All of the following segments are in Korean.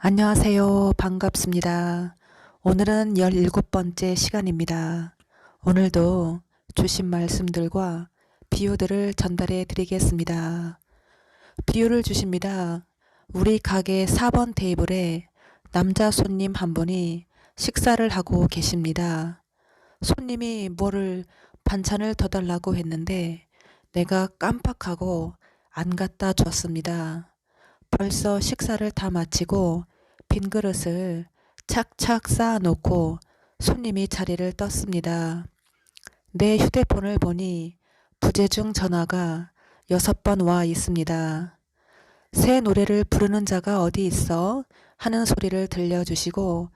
안녕하세요. 반갑습니다. 오늘은 17번째 시간입니다. 오늘도 주신 말씀들과 비유들을 전달해 드리겠습니다. 비유를 주십니다. 우리 가게 4번 테이블에 남자 손님 한 분이 식사를 하고 계십니다. 손님이 반찬을 더 달라고 했는데 내가 깜빡하고 안 갖다 줬습니다. 벌써 식사를 다 마치고 빈 그릇을 착착 쌓아놓고 손님이 자리를 떴습니다. 내 휴대폰을 보니 부재중 전화가 6번 와 있습니다. 새 노래를 부르는 자가 어디 있어? 하는 소리를 들려주시고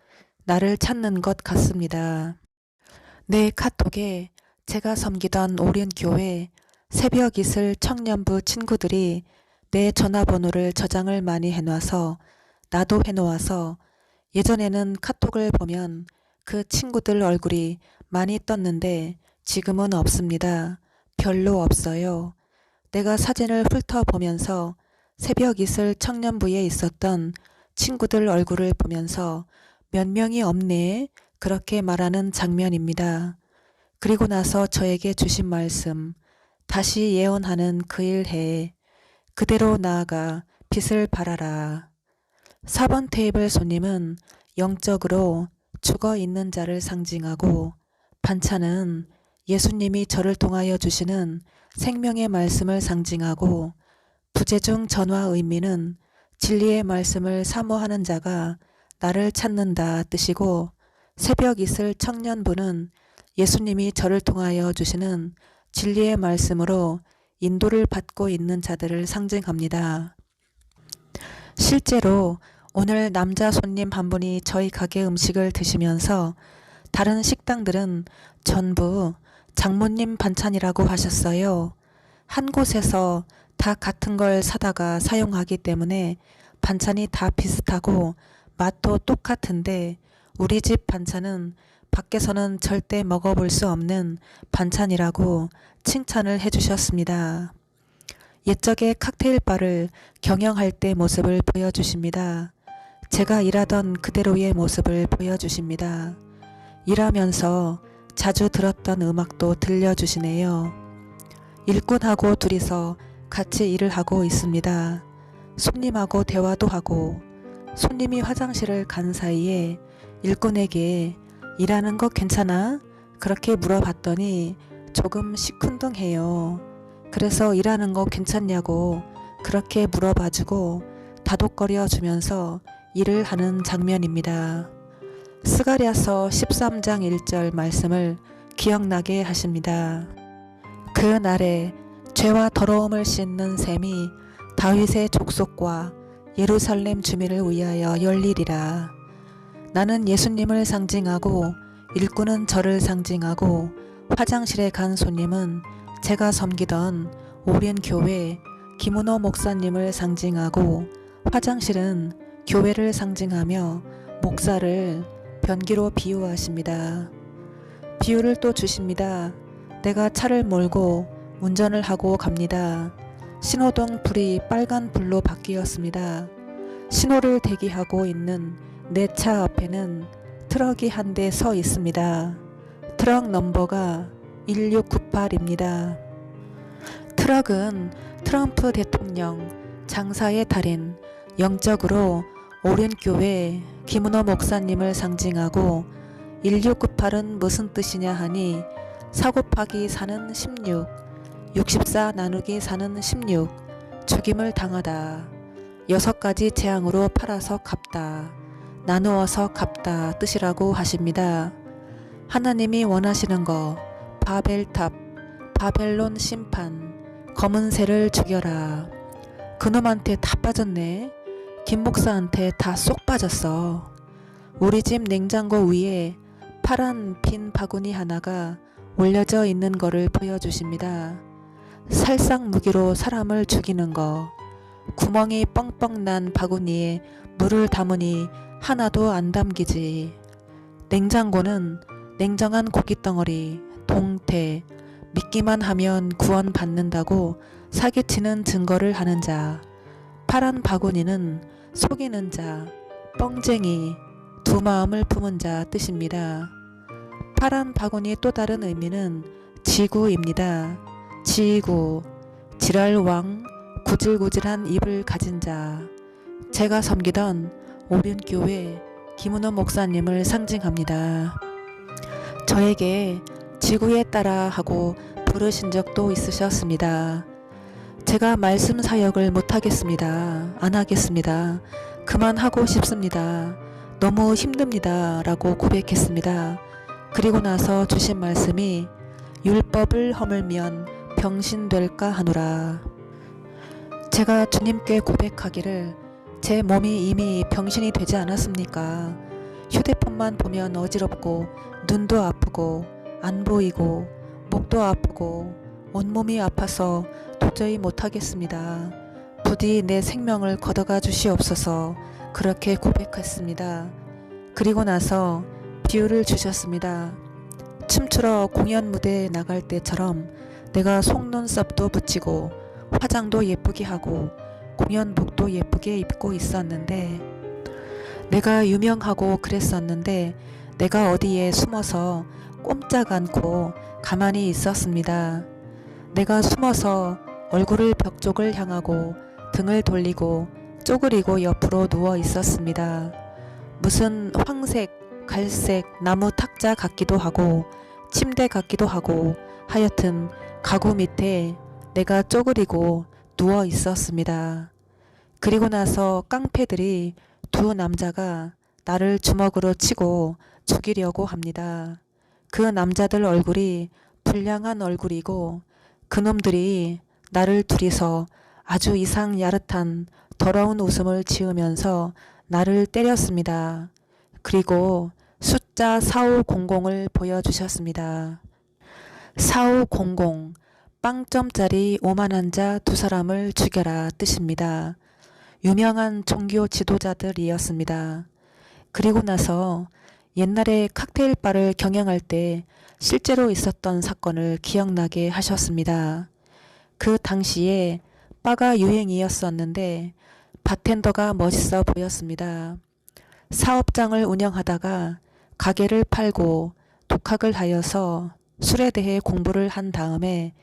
나를 찾는 것 같습니다. 내 카톡에 제가 섬기던 오륜교회 새벽 이슬 청년부 친구들이 내 전화번호를 저장을 많이 해놔서 나도 해놓아서 예전에는 카톡을 보면 그 친구들 얼굴이 많이 떴는데 지금은 없습니다. 별로 없어요. 내가 사진을 훑어보면서 새벽 이슬 청년부에 있었던 친구들 얼굴을 보면서 몇 명이 없네 그렇게 말하는 장면입니다. 그리고 나서 저에게 주신 말씀, 다시 예언하는 그 일 해에 그대로 나아가 빛을 발하라. 4번 테이블 손님은 영적으로 죽어 있는 자를 상징하고 반찬은 예수님이 저를 통하여 주시는 생명의 말씀을 상징하고 부재중 전화 의미는 진리의 말씀을 사모하는 자가 나를 찾는다 뜻이고 새벽 이슬 청년부는 예수님이 저를 통하여 주시는 진리의 말씀으로 인도를 받고 있는 자들을 상징합니다. 실제로 오늘 남자 손님 한 분이 저희 가게 음식을 드시면서 다른 식당들은 전부 장모님 반찬이라고 하셨어요. 한 곳에서 다 같은 걸 사다가 사용하기 때문에 반찬이 다 비슷하고 맛도 똑같은데 우리 집 반찬은 밖에서는 절대 먹어볼 수 없는 반찬이라고 칭찬을 해주셨습니다. 옛적에 칵테일바를 경영할 때 모습을 보여주십니다. 제가 일하던 그대로의 모습을 보여주십니다. 일하면서 자주 들었던 음악도 들려주시네요. 일꾼하고 둘이서 같이 일을 하고 있습니다. 손님하고 대화도 하고 손님이 화장실을 간 사이에 일꾼에게 일하는 거 괜찮아? 그렇게 물어봤더니 조금 시큰둥해요. 그래서 일하는 거 괜찮냐고 그렇게 물어봐주고 다독거려 주면서 일을 하는 장면입니다. 스가랴서 13장 1절 말씀을 기억나게 하십니다. 그 날에 죄와 더러움을 씻는 셈이 다윗의 족속과 예루살렘 주민을 위하여 열리리라. 나는 예수님을 상징하고 일꾼은 저를 상징하고 화장실에 간 손님은 제가 섬기던 오륜교회 김은호 목사님을 상징하고 화장실은 교회를 상징하며 목사를 변기로 비유하십니다. 비유를 또 주십니다. 내가 차를 몰고 운전을 하고 갑니다. 신호등 불이 빨간 불로 바뀌었습니다. 신호를 대기하고 있는 내 차 앞에는 트럭이 한 대 서 있습니다. 트럭 넘버가 1698입니다. 트럭은 트럼프 대통령 장사의 달인 영적으로 오륜교회 김은호 목사님을 상징하고 1698은 무슨 뜻이냐 하니 4 곱하기 4는 16, 64 나누기 4는 16, 죽임을 당하다, 6가지 재앙으로 팔아서 갚다, 나누어서 갚다 뜻이라고 하십니다. 하나님이 원하시는 거 바벨탑, 바벨론 심판, 검은 새를 죽여라. 그놈한테 다 빠졌네. 김 목사한테 다 쏙 빠졌어. 우리 집 냉장고 위에 파란 빈 바구니 하나가 올려져 있는 거를 보여주십니다. 살상 무기로 사람을 죽이는 거. 구멍이 뻥뻥 난 바구니에 물을 담으니 하나도 안 담기지. 냉장고는 냉정한 고깃덩어리, 동태, 믿기만 하면 구원받는다고 사기치는 증거를 하는 자. 파란 바구니는 속이는 자, 뻥쟁이, 두 마음을 품은 자 뜻입니다. 파란 바구니의 또 다른 의미는 지구입니다. 지구, 지랄왕, 구질구질한 입을 가진 자. 제가 섬기던 오륜교회 김은호 목사님을 상징합니다. 저에게 지구에 따라 하고 부르신 적도 있으셨습니다. 제가 말씀 사역을 못하겠습니다. 안 하겠습니다. 그만하고 싶습니다. 너무 힘듭니다. 라고 고백했습니다. 그리고 나서 주신 말씀이 율법을 허물면 병신 될까 하노라. 제가 주님께 고백하기를 제 몸이 이미 병신이 되지 않았습니까? 휴대폰만 보면 어지럽고 눈도 아프고 안 보이고 목도 아프고 온몸이 아파서 도저히 못하겠습니다. 부디 내 생명을 걷어가 주시옵소서. 그렇게 고백했습니다. 그리고 나서 비유를 주셨습니다. 춤추러 공연 무대에 나갈 때처럼 내가 속눈썹도 붙이고 화장도 예쁘게 하고 공연복도 예쁘게 입고 있었는데, 내가 유명하고 그랬었는데 내가 어디에 숨어서 꼼짝 않고 가만히 있었습니다. 내가 숨어서 얼굴을 벽 쪽을 향하고 등을 돌리고 쪼그리고 옆으로 누워 있었습니다. 무슨 황색, 갈색 나무 탁자 같기도 하고 침대 같기도 하고 하여튼 가구 밑에 내가 쪼그리고 누워 있었습니다. 그리고 나서 깡패들이 두 남자가 나를 주먹으로 치고 죽이려고 합니다. 그 남자들 얼굴이 불량한 얼굴이고 그놈들이 나를 둘이서 아주 이상 야릇한 더러운 웃음을 지으면서 나를 때렸습니다. 그리고 숫자 4500을 보여주셨습니다. 4500, 빵점짜리 오만한 자 두 사람을 죽여라 뜻입니다. 유명한 종교 지도자들이었습니다. 그리고 나서 옛날에 칵테일바를 경영할 때 실제로 있었던 사건을 기억나게 하셨습니다. 그 당시에 바가 유행이었었는데 바텐더가 멋있어 보였습니다. 사업장을 운영하다가 가게를 팔고 독학을 하여서 술에 대해 공부를 한 다음에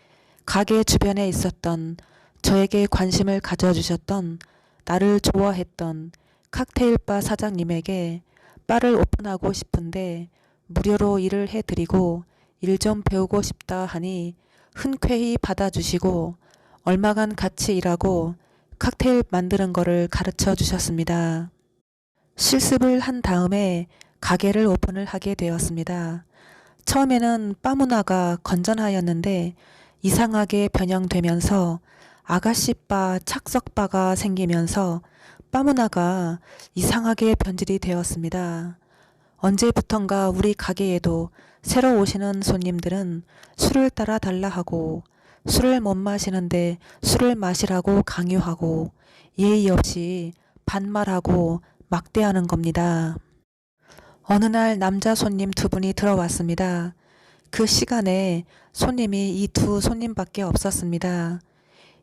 가게 주변에 있었던 저에게 관심을 가져주셨던 나를 좋아했던 칵테일바 사장님에게 바를 오픈하고 싶은데 무료로 일을 해드리고 일 좀 배우고 싶다 하니 흔쾌히 받아주시고 얼마간 같이 일하고 칵테일 만드는 거를 가르쳐 주셨습니다. 실습을 한 다음에 가게를 오픈을 하게 되었습니다. 처음에는 바 문화가 건전하였는데 이상하게 변형되면서 아가씨바, 착석바가 생기면서 바 문화가 이상하게 변질이 되었습니다. 언제부턴가 우리 가게에도 새로 오시는 손님들은 술을 따라 달라 하고 술을 못 마시는데 술을 마시라고 강요하고 예의 없이 반말하고 막대하는 겁니다. 어느 날 남자 손님 두 분이 들어왔습니다. 그 시간에 손님이 이 두 손님밖에 없었습니다.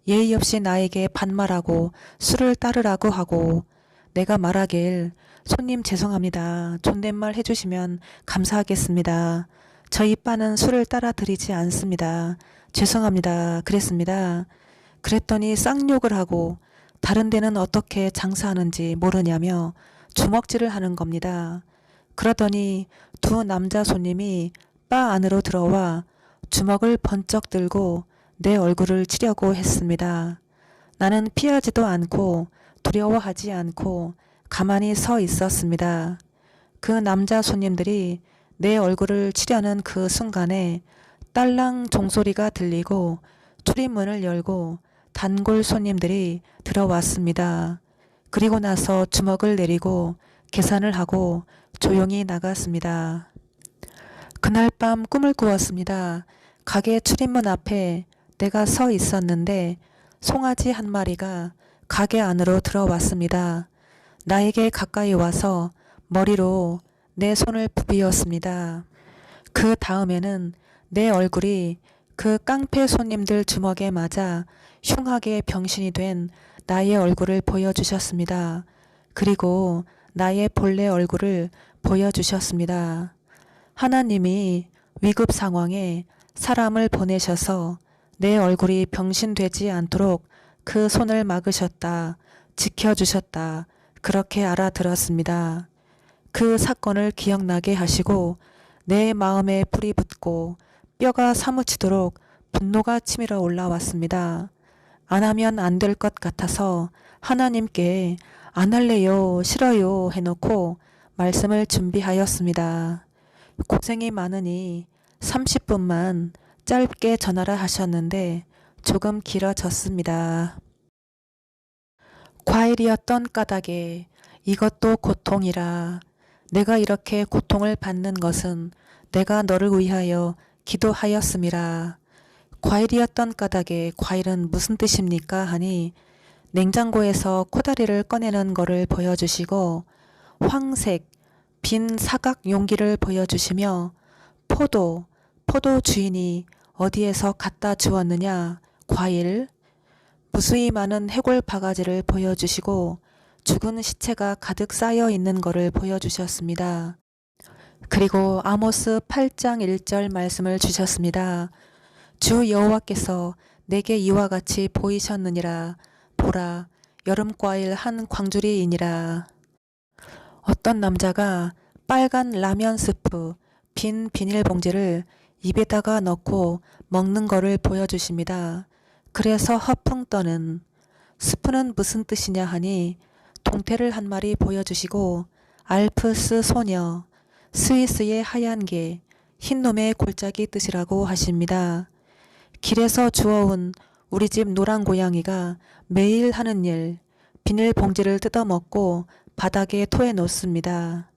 예의 없이 나에게 반말하고 술을 따르라고 하고 내가 말하길 손님 죄송합니다. 존댓말 해주시면 감사하겠습니다. 저희 바는 술을 따라 드리지 않습니다. 죄송합니다. 그랬습니다. 그랬더니 쌍욕을 하고 다른 데는 어떻게 장사하는지 모르냐며 주먹질을 하는 겁니다. 그러더니 두 남자 손님이 바 안으로 들어와 주먹을 번쩍 들고 내 얼굴을 치려고 했습니다. 나는 피하지도 않고 두려워하지 않고 가만히 서 있었습니다. 그 남자 손님들이 내 얼굴을 치려는 그 순간에 딸랑 종소리가 들리고 출입문을 열고 단골 손님들이 들어왔습니다. 그리고 나서 주먹을 내리고 계산을 하고 조용히 나갔습니다. 그날 밤 꿈을 꾸었습니다. 가게 출입문 앞에 내가 서 있었는데 송아지 한 마리가 가게 안으로 들어왔습니다. 나에게 가까이 와서 머리로 내 손을 부비었습니다. 그 다음에는 내 얼굴이 그 깡패 손님들 주먹에 맞아 흉하게 병신이 된 나의 얼굴을 보여주셨습니다. 그리고 나의 본래 얼굴을 보여주셨습니다. 하나님이 위급 상황에 사람을 보내셔서 내 얼굴이 병신되지 않도록 그 손을 막으셨다, 지켜주셨다, 그렇게 알아들었습니다. 그 사건을 기억나게 하시고 내 마음에 불이 붙고 뼈가 사무치도록 분노가 치밀어 올라왔습니다. 안 하면 안 될 것 같아서 하나님께 안 할래요, 싫어요 해놓고 말씀을 준비하였습니다. 고생이 많으니 30분만 짧게 전하라 하셨는데 조금 길어졌습니다. 과일이었던 까닭에 이것도 고통이라. 내가 이렇게 고통을 받는 것은 내가 너를 위하여 기도하였음이라. 과일이었던 까닭에 과일은 무슨 뜻입니까 하니 냉장고에서 코다리를 꺼내는 거를 보여주시고 황색 빈 사각 용기를 보여주시며 포도 주인이 어디에서 갖다 주었느냐 과일 무수히 많은 해골 바가지를 보여주시고 죽은 시체가 가득 쌓여 있는 것을 보여주셨습니다. 그리고 아모스 8장 1절 말씀을 주셨습니다. 주 여호와께서 내게 이와 같이 보이셨느니라. 보라, 여름과일 한 광주리이니라. 어떤 남자가 빨간 라면 스프 빈 비닐봉지를 입에다가 넣고 먹는 거를 보여주십니다. 그래서 허풍 떠는 스프는 무슨 뜻이냐 하니 동태를 한 마리 보여주시고 알프스 소녀, 스위스의 하얀 개, 흰놈의 골짜기 뜻이라고 하십니다. 길에서 주워온 우리 집 노란 고양이가 매일 하는 일, 비닐봉지를 뜯어먹고 바닥에 토해 놓습니다.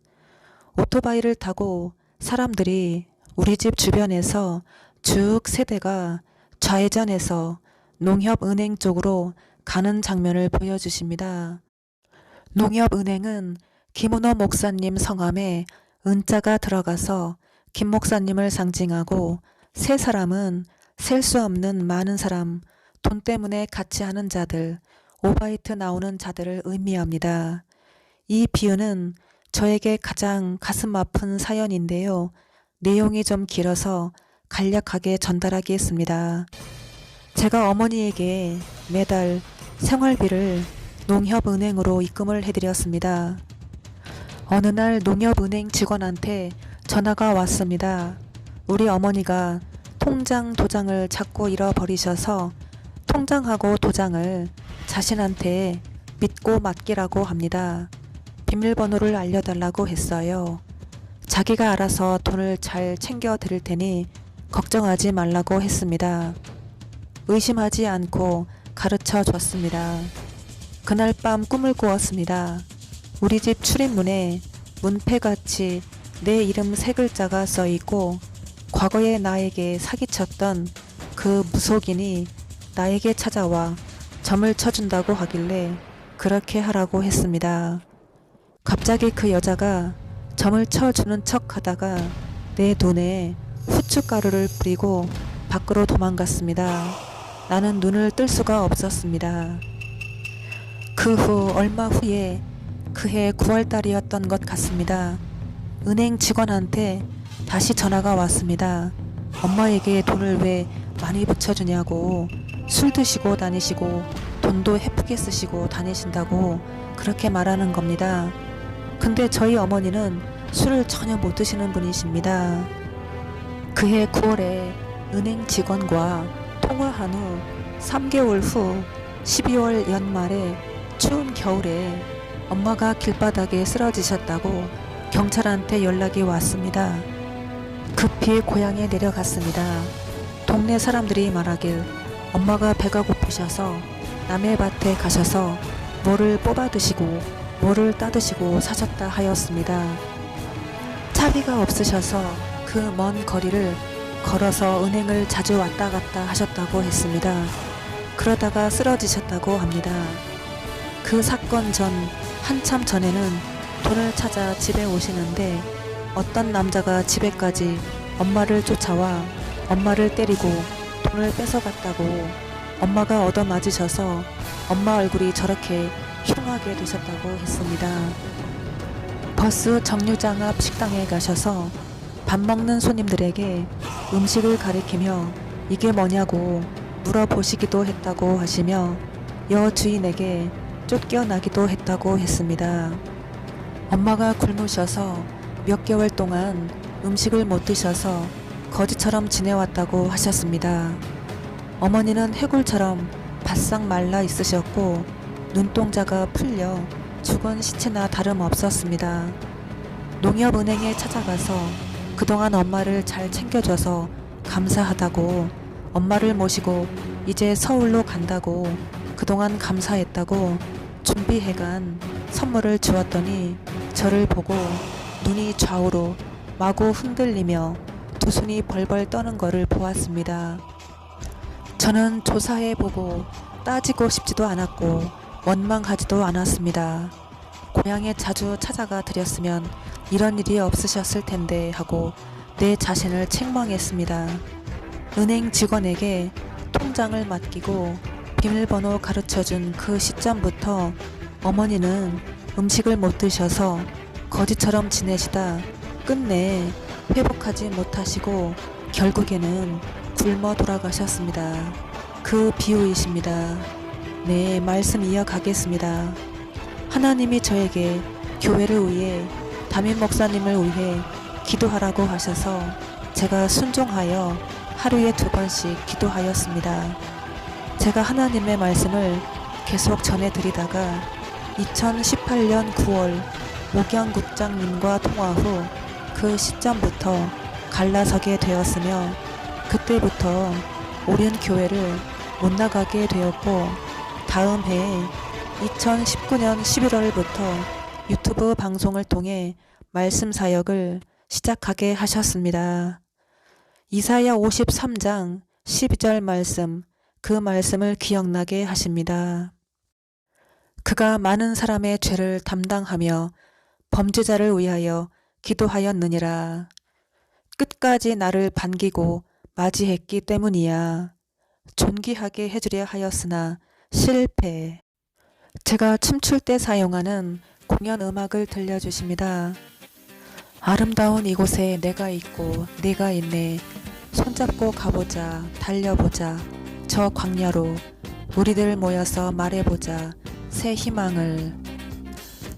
오토바이를 타고 사람들이 우리 집 주변에서 쭉 세대가 좌회전해서 농협은행 쪽으로 가는 장면을 보여주십니다. 농협은행은 김은호 목사님 성함에 은자가 들어가서 김 목사님을 상징하고 세 사람은 셀 수 없는 많은 사람, 돈 때문에 같이 하는 자들, 오바이트 나오는 자들을 의미합니다. 이 비유는 저에게 가장 가슴 아픈 사연인데요. 내용이 좀 길어서 간략하게 전달하겠습니다. 제가 어머니에게 매달 생활비를 농협은행으로 입금을 해드렸습니다. 어느 날 농협은행 직원한테 전화가 왔습니다. 우리 어머니가 통장 도장을 자꾸 잃어버리셔서 통장하고 도장을 자신한테 믿고 맡기라고 합니다. 비밀번호를 알려달라고 했어요. 자기가 알아서 돈을 잘 챙겨 드릴 테니 걱정하지 말라고 했습니다. 의심하지 않고 가르쳐 줬습니다. 그날 밤 꿈을 꾸었습니다. 우리 집 출입문에 문패같이 내 이름 3글자가 써있고 과거에 나에게 사기쳤던 그 무속인이 나에게 찾아와 점을 쳐준다고 하길래 그렇게 하라고 했습니다. 갑자기 그 여자가 점을 쳐주는 척 하다가 내 눈에 후춧가루를 뿌리고 밖으로 도망갔습니다. 나는 눈을 뜰 수가 없었습니다. 그 후 얼마 후에 그해 9월달이었던 것 같습니다. 은행 직원한테 다시 전화가 왔습니다. 엄마에게 돈을 왜 많이 붙여주냐고, 술 드시고 다니시고 돈도 헤프게 쓰시고 다니신다고 그렇게 말하는 겁니다. 근데 저희 어머니는 술을 전혀 못 드시는 분이십니다. 그해 9월에 은행 직원과 통화한 후 3개월 후 12월 연말에 추운 겨울에 엄마가 길바닥에 쓰러지셨다고 경찰한테 연락이 왔습니다. 급히 고향에 내려갔습니다. 동네 사람들이 말하길 엄마가 배가 고프셔서 남의 밭에 가셔서 뭐를 뽑아 드시고 뭐를 따 드시고 사셨다 하였습니다. 차비가 없으셔서 그 먼 거리를 걸어서 은행을 자주 왔다 갔다 하셨다고 했습니다. 그러다가 쓰러지셨다고 합니다. 그 사건 전 한참 전에는 돈을 찾아 집에 오시는데 어떤 남자가 집에까지 엄마를 쫓아와 엄마를 때리고 돈을 뺏어갔다고 엄마가 얻어맞으셔서 엄마 얼굴이 저렇게 흉하게 되셨다고 했습니다. 버스 정류장 앞 식당에 가셔서 밥 먹는 손님들에게 음식을 가리키며 이게 뭐냐고 물어보시기도 했다고 하시며 여주인에게 쫓겨나기도 했다고 했습니다. 엄마가 굶으셔서 몇 개월 동안 음식을 못 드셔서 거지처럼 지내왔다고 하셨습니다. 어머니는 해골처럼 바싹 말라 있으셨고 눈동자가 풀려 죽은 시체나 다름없었습니다. 농협은행에 찾아가서 그동안 엄마를 잘 챙겨줘서 감사하다고, 엄마를 모시고 이제 서울로 간다고, 그동안 감사했다고 준비해간 선물을 주었더니 저를 보고 눈이 좌우로 마구 흔들리며 두 손이 벌벌 떠는 거를 보았습니다. 저는 조사해보고 따지고 싶지도 않았고 원망하지도 않았습니다. 고향에 자주 찾아가 드렸으면 이런 일이 없으셨을 텐데 하고 내 자신을 책망했습니다. 은행 직원에게 통장을 맡기고 비밀번호 가르쳐준 그 시점부터 어머니는 음식을 못 드셔서 거지처럼 지내시다 끝내 회복하지 못하시고 결국에는 굶어 돌아가셨습니다. 그 비유이십니다. 네, 말씀 이어가겠습니다. 하나님이 저에게 교회를 위해, 담임 목사님을 위해 기도하라고 하셔서 제가 순종하여 하루에 2번씩 기도하였습니다. 제가 하나님의 말씀을 계속 전해드리다가 2018년 9월 목양국장님과 통화 후 그 시점부터 갈라서게 되었으며 그때부터 오랜 교회를 못 나가게 되었고 다음 해에 2019년 11월부터 유튜브 방송을 통해 말씀 사역을 시작하게 하셨습니다. 이사야 53장 12절 말씀, 그 말씀을 기억나게 하십니다. 그가 많은 사람의 죄를 담당하며 범죄자를 위하여 기도하였느니라. 끝까지 나를 반기고 맞이했기 때문이야. 존귀하게 해주려 하였으나 실패. 제가 춤출 때 사용하는 공연 음악을 들려주십니다. 아름다운 이곳에 내가 있고 네가 있네. 손잡고 가보자, 달려보자. 저 광야로 우리들 모여서 말해보자. 새 희망을.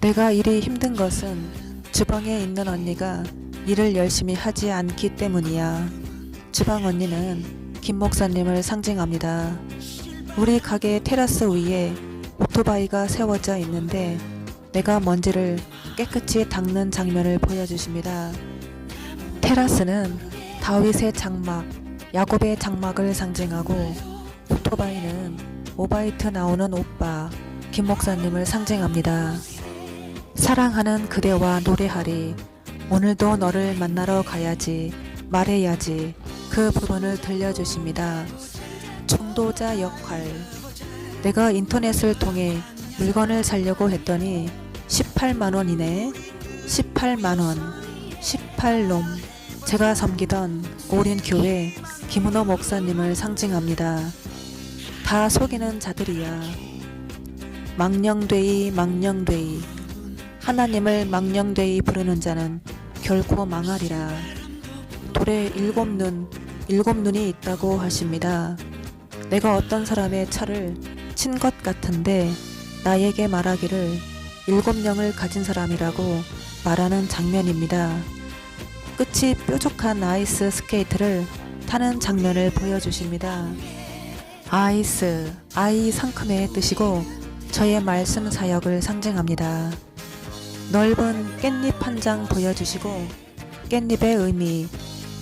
내가 일이 힘든 것은 주방에 있는 언니가 일을 열심히 하지 않기 때문이야. 주방 언니는 김 목사님을 상징합니다. 우리 가게 테라스 위에 오토바이가 세워져 있는데 내가 먼지를 깨끗이 닦는 장면을 보여주십니다. 테라스는 다윗의 장막, 야곱의 장막을 상징하고 오토바이는 오바이트 나오는 오빠 김 목사님을 상징합니다. 사랑하는 그대와 노래하리. 오늘도 너를 만나러 가야지. 말해야지. 그 부분을 들려주십니다. 중도자 역할. 내가 인터넷을 통해 물건을 사려고 했더니 18만원이네. 18만원. 18놈. 제가 섬기던 오랜 교회 김은호 목사님을 상징합니다. 다 속이는 자들이야. 망령되이 망령되이. 하나님을 망령되이 부르는 자는 결코 망하리라. 돌에 7눈이 있다고 하십니다. 내가 어떤 사람의 차를 친 것 같은데 나에게 말하기를 7영을 가진 사람이라고 말하는 장면입니다. 끝이 뾰족한 아이스 스케이트를 타는 장면을 보여주십니다. 아이스, 아이 상큼의 뜻이고 저의 말씀 사역을 상징합니다. 넓은 깻잎 한 장 보여주시고 깻잎의 의미,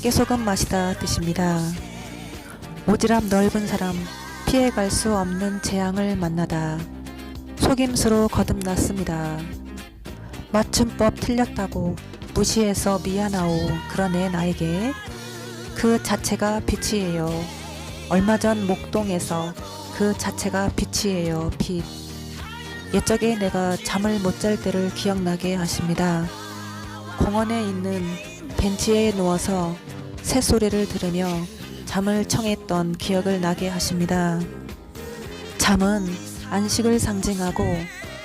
깨소금 맛이다 뜻입니다. 오지랖 넓은 사람, 피해갈 수 없는 재앙을 만나다. 속임수로 거듭났습니다. 맞춤법 틀렸다고 무시해서 미안하오. 그러네 나에게. 그 자체가 빛이에요. 얼마 전 목동에서 그 자체가 빛이에요. 빛. 옛적에 내가 잠을 못 잘 때를 기억나게 하십니다. 공원에 있는 벤치에 누워서 새소리를 들으며 잠을 청했던 기억을 나게 하십니다. 잠은 안식을 상징하고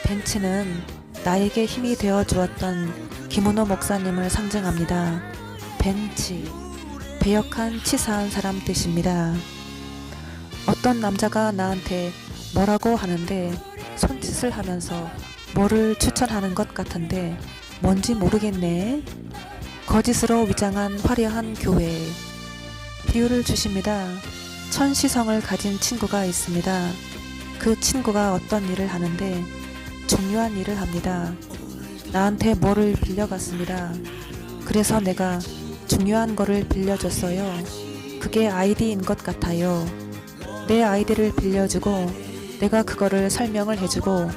벤치는 나에게 힘이 되어 주었던 김은호 목사님을 상징합니다. 벤치, 배역한 치사한 사람 뜻입니다. 어떤 남자가 나한테 뭐라고 하는데 손짓을 하면서 뭐를 추천하는 것 같은데 뭔지 모르겠네. 거짓으로 위장한 화려한 교회. 비유를 주십니다. 천시성을 가진 친구가 있습니다. 그 친구가 어떤 일을 하는데 중요한 일을 합니다. 나한테 뭐를 빌려갔습니다. 그래서 내가 중요한 거를 빌려줬어요. 그게 아이디인 것 같아요. 내 아이디를 빌려주고 내가 그거를 설명을 해주고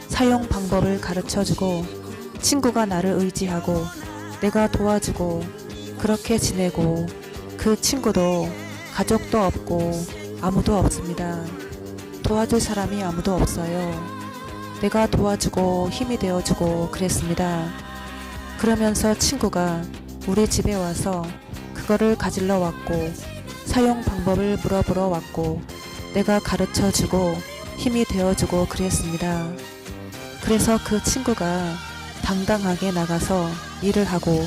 사용 방법을 가르쳐주고 친구가 나를 의지하고 내가 도와주고 그렇게 지내고 그 친구도 가족도 없고 아무도 없습니다. 도와줄 사람이 아무도 없어요. 내가 도와주고 힘이 되어주고 그랬습니다. 그러면서 친구가 우리 집에 와서 그거를 가지러 왔고 사용 방법을 물어보러 왔고 내가 가르쳐주고 힘이 되어주고 그랬습니다. 그래서 그 친구가 당당하게 나가서 일을 하고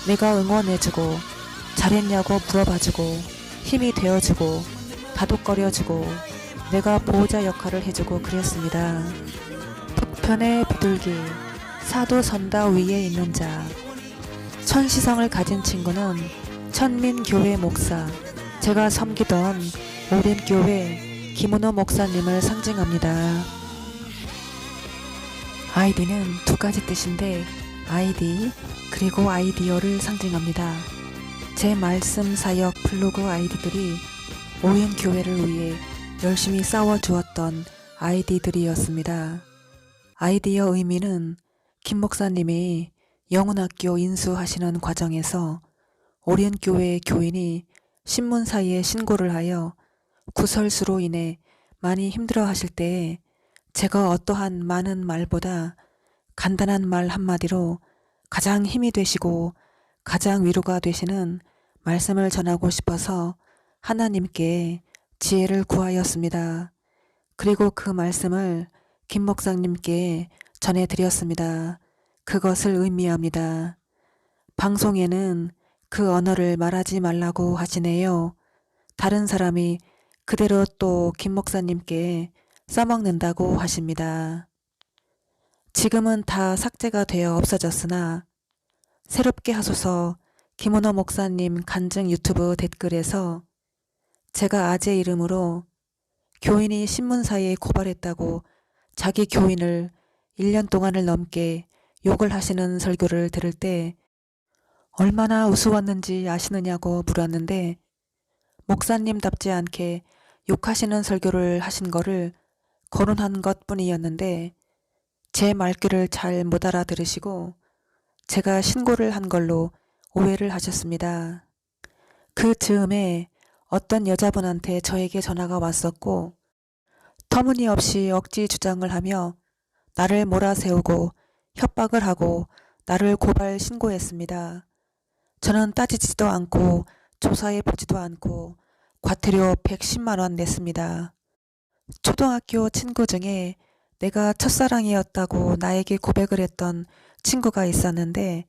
내가 응원해주고 잘했냐고 물어봐주고 힘이 되어주고 다독거려주고 내가 보호자 역할을 해주고 그랬습니다. 북편의 비둘기, 사도선다 위에 있는 자. 천시성을 가진 친구는 천민교회 목사, 제가 섬기던 오랜 교회 김은호 목사님을 상징합니다. 아이디는 두 가지 뜻인데 아이디 그리고 아이디어를 상징합니다. 제 말씀 사역 블로그 아이디들이 오연교회를 위해 열심히 싸워주었던 아이디들이었습니다. 아이디어 의미는 김 목사님이 영훈학교 인수하시는 과정에서 오련교회 교인이 신문사에 신고를 하여 구설수로 인해 많이 힘들어 하실 때에 제가 어떠한 많은 말보다 간단한 말 한마디로 가장 힘이 되시고 가장 위로가 되시는 말씀을 전하고 싶어서 하나님께 지혜를 구하였습니다. 그리고 그 말씀을 김 목사님께 전해드렸습니다. 그것을 의미합니다. 방송에는 그 언어를 말하지 말라고 하시네요. 다른 사람이 그대로 또 김 목사님께 써먹는다고 하십니다. 지금은 다 삭제가 되어 없어졌으나 새롭게 하소서 김은호 목사님 간증 유튜브 댓글에서 제가 아재 이름으로 교인이 신문사에 고발했다고 자기 교인을 1년 동안을 넘게 욕을 하시는 설교를 들을 때 얼마나 우스웠는지 아시느냐고 물었는데 목사님답지 않게 욕하시는 설교를 하신 거를 거론한 것 뿐이었는데 제 말귀를 잘 못 알아들으시고 제가 신고를 한 걸로 오해를 하셨습니다. 그 즈음에 어떤 여자분한테 저에게 전화가 왔었고 터무니없이 억지 주장을 하며 나를 몰아세우고 협박을 하고 나를 고발 신고했습니다. 저는 따지지도 않고 조사해 보지도 않고 과태료 110만 원 냈습니다. 초등학교 친구 중에 내가 첫사랑이었다고 나에게 고백을 했던 친구가 있었는데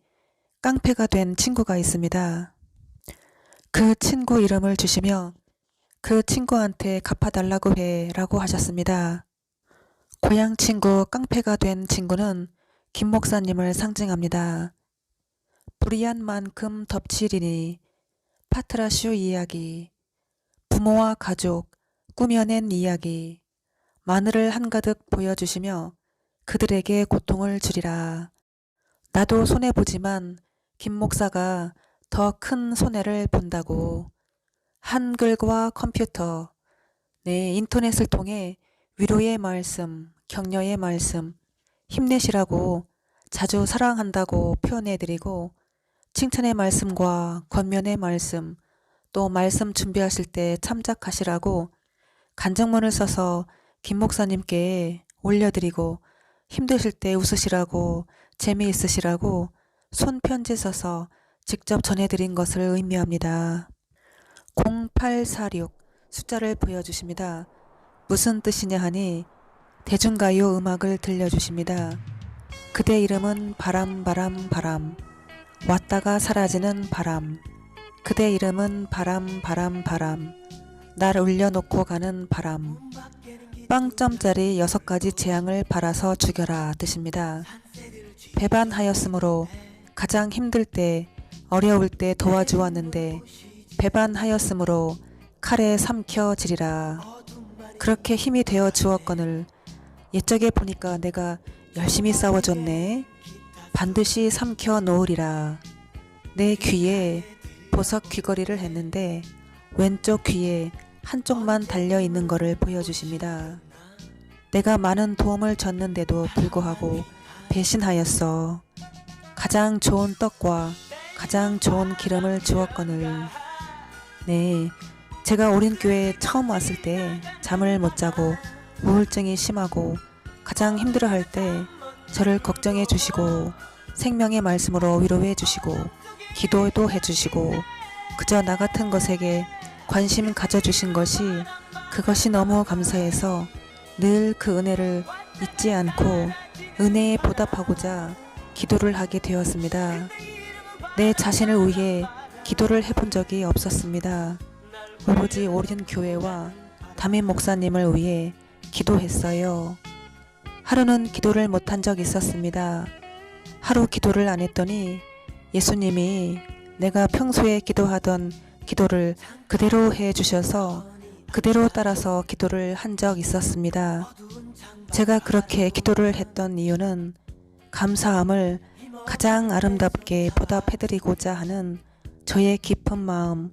깡패가 된 친구가 있습니다. 그 친구 이름을 주시며 그 친구한테 갚아달라고 해 라고 하셨습니다. 고향 친구 깡패가 된 친구는 김 목사님을 상징합니다. 불의한 만큼 덮치리니 파트라슈 이야기, 부모와 가족, 꾸며낸 이야기, 마늘을 한가득 보여주시며 그들에게 고통을 주리라. 나도 손해보지만 김 목사가 더 큰 손해를 본다고. 한글과 컴퓨터, 인터넷을 통해 위로의 말씀, 격려의 말씀, 힘내시라고 자주 사랑한다고 표현해드리고 칭찬의 말씀과 권면의 말씀, 또 말씀 준비하실 때 참작하시라고 간증문을 써서 김 목사님께 올려드리고 힘드실 때 웃으시라고 재미있으시라고 손편지 써서 직접 전해드린 것을 의미합니다. 0846 숫자를 보여주십니다. 무슨 뜻이냐 하니 대중가요 음악을 들려주십니다. 그대 이름은 바람 바람 바람 왔다가 사라지는 바람. 그대 이름은 바람 바람 바람 날 울려놓고 가는 바람. 빵점짜리 6가지 재앙을 바라서 죽여라 뜻입니다. 배반하였으므로 가장 힘들 때 어려울 때 도와주었는데 배반하였으므로 칼에 삼켜지리라. 그렇게 힘이 되어 주었거늘 옛적에 보니까 내가 열심히 싸워줬네. 반드시 삼켜 놓으리라. 내 귀에 보석 귀걸이를 했는데 왼쪽 귀에 한쪽만 달려있는 것을 보여주십니다. 내가 많은 도움을 줬는데도 불구하고 배신하였어. 가장 좋은 떡과 가장 좋은 기름을 주었거늘. 네, 제가 오린교회에 처음 왔을 때 잠을 못 자고 우울증이 심하고 가장 힘들어할 때 저를 걱정해 주시고 생명의 말씀으로 위로해 주시고 기도도 해 주시고 그저 나 같은 것에게 관심 가져주신 것이 그것이 너무 감사해서 늘 그 은혜를 잊지 않고 은혜에 보답하고자 기도를 하게 되었습니다. 내 자신을 위해 기도를 해본 적이 없었습니다. 오로지 오린교회와 담임 목사님을 위해 기도했어요. 하루는 기도를 못한 적 있었습니다. 하루 기도를 안 했더니 예수님이 내가 평소에 기도하던 기도를 그대로 해 주셔서 그대로 따라서 기도를 한 적 있었습니다. 제가 그렇게 기도를 했던 이유는 감사함을 가장 아름답게 보답해드리고자 하는 저의 깊은 마음,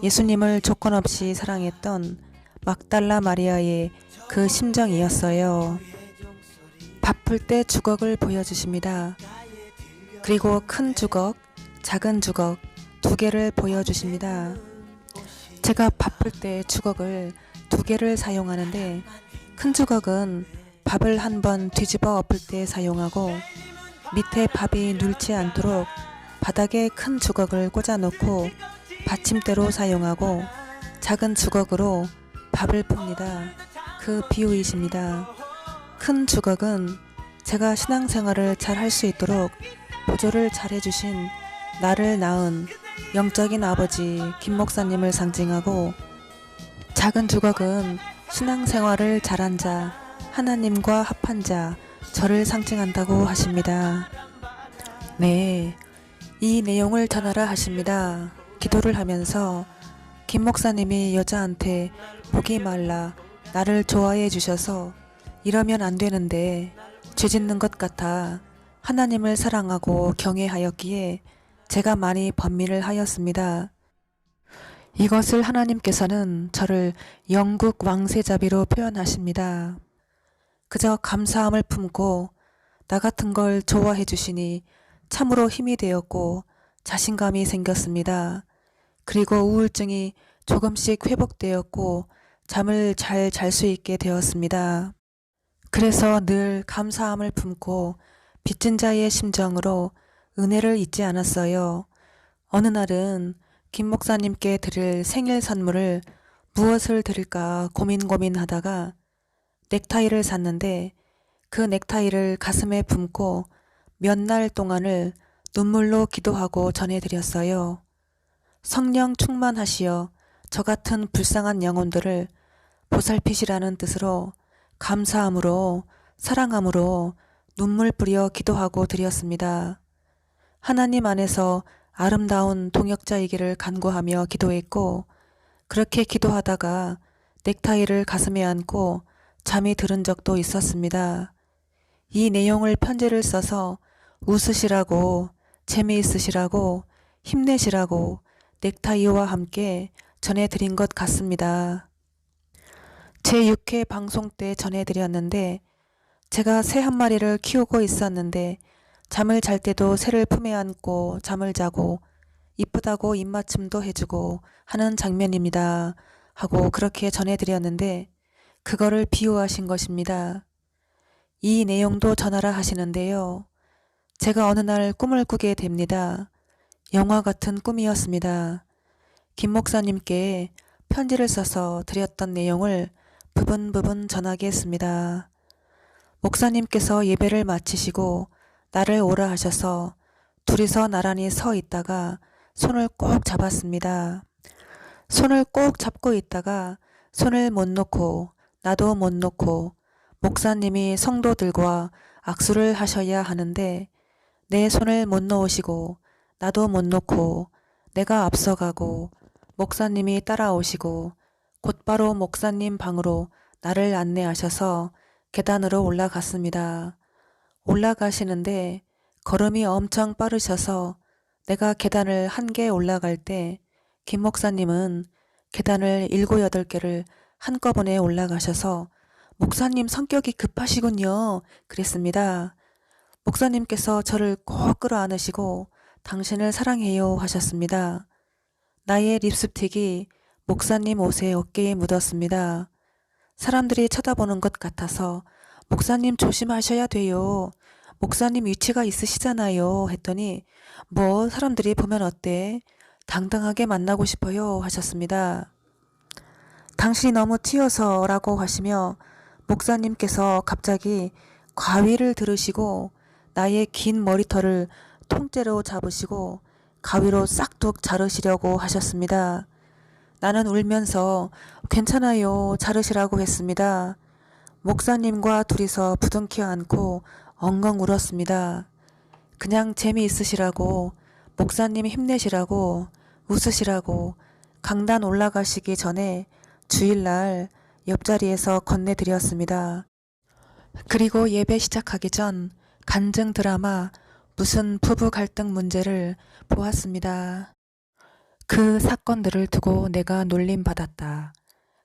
예수님을 조건 없이 사랑했던 막달라 마리아의 그 심정이었어요. 바쁠 때 주걱을 보여주십니다. 그리고 큰 주걱, 작은 주걱 2개를 보여주십니다. 제가 바쁠 때 주걱을 2개를 사용하는데 큰 주걱은 밥을 한번 뒤집어 엎을 때 사용하고 밑에 밥이 눌지 않도록 바닥에 큰 주걱을 꽂아 놓고 받침대로 사용하고 작은 주걱으로 밥을 풉니다. 그 비유이십니다. 큰 주걱은 제가 신앙생활을 잘 할 수 있도록 보조를 잘 해주신 나를 낳은 영적인 아버지 김 목사님을 상징하고 작은 주걱은 신앙생활을 잘한 자, 하나님과 합한 자, 저를 상징한다고 하십니다. 네, 이 내용을 전하라 하십니다. 기도를 하면서 김 목사님이 여자한테 목이 말라 나를 좋아해 주셔서 이러면 안 되는데 죄 짓는 것 같아 하나님을 사랑하고 경외하였기에 제가 많이 번민을 하였습니다. 이것을 하나님께서는 저를 영국 왕세자비로 표현하십니다. 그저 감사함을 품고 나 같은 걸 좋아해 주시니 참으로 힘이 되었고 자신감이 생겼습니다. 그리고 우울증이 조금씩 회복되었고 잠을 잘 잘 수 있게 되었습니다. 그래서 늘 감사함을 품고 빚진 자의 심정으로 은혜를 잊지 않았어요. 어느 날은 김 목사님께 드릴 생일 선물을 무엇을 드릴까 고민하다가 넥타이를 샀는데 그 넥타이를 가슴에 품고 몇 날 동안을 눈물로 기도하고 전해드렸어요. 성령 충만하시어 저 같은 불쌍한 영혼들을 보살피시라는 뜻으로 감사함으로 사랑함으로 눈물 뿌려 기도하고 드렸습니다. 하나님 안에서 아름다운 동역자이기를 간구하며 기도했고 그렇게 기도하다가 넥타이를 가슴에 안고 잠이 들은 적도 있었습니다. 이 내용을 편지를 써서 웃으시라고 재미있으시라고 힘내시라고 넥타이와 함께 전해드린 것 같습니다. 제6회 방송 때 전해드렸는데 제가 새 한 마리를 키우고 있었는데 잠을 잘 때도 새를 품에 안고 잠을 자고 이쁘다고 입맞춤도 해주고 하는 장면입니다. 하고 그렇게 전해드렸는데 그거를 비유하신 것입니다. 이 내용도 전하라 하시는데요. 제가 어느 날 꿈을 꾸게 됩니다. 영화 같은 꿈이었습니다. 김 목사님께 편지를 써서 드렸던 내용을 부분 전하겠습니다. 목사님께서 예배를 마치시고 나를 오라 하셔서 둘이서 나란히 서 있다가 손을 꼭 잡았습니다. 손을 꼭 잡고 있다가 손을 못 놓고 나도 못 놓고 목사님이 성도들과 악수를 하셔야 하는데 내 손을 못 놓으시고 나도 못 놓고 내가 앞서가고 목사님이 따라오시고 곧바로 목사님 방으로 나를 안내하셔서 계단으로 올라갔습니다. 올라가시는데 걸음이 엄청 빠르셔서 내가 계단을 한 개 올라갈 때 김 목사님은 계단을 7, 8개를 한꺼번에 올라가셔서 목사님 성격이 급하시군요. 그랬습니다. 목사님께서 저를 꼭 끌어안으시고 당신을 사랑해요 하셨습니다. 나의 립스틱이 목사님 옷의 어깨에 묻었습니다. 사람들이 쳐다보는 것 같아서 목사님 조심하셔야 돼요. 목사님 위치가 있으시잖아요 했더니 뭐 사람들이 보면 어때? 당당하게 만나고 싶어요 하셨습니다. 당신이 너무 튀어서 라고 하시며 목사님께서 갑자기 가위를 들으시고 나의 긴 머리털을 통째로 잡으시고 가위로 싹둑 자르시려고 하셨습니다. 나는 울면서 괜찮아요 자르시라고 했습니다. 목사님과 둘이서 부둥켜 안고 엉엉 울었습니다. 그냥 재미있으시라고 목사님 힘내시라고 웃으시라고 강단 올라가시기 전에 주일날 옆자리에서 건네드렸습니다. 그리고 예배 시작하기 전 간증 드라마 무슨 부부 갈등 문제를 보았습니다. 그 사건들을 두고 내가 놀림받았다.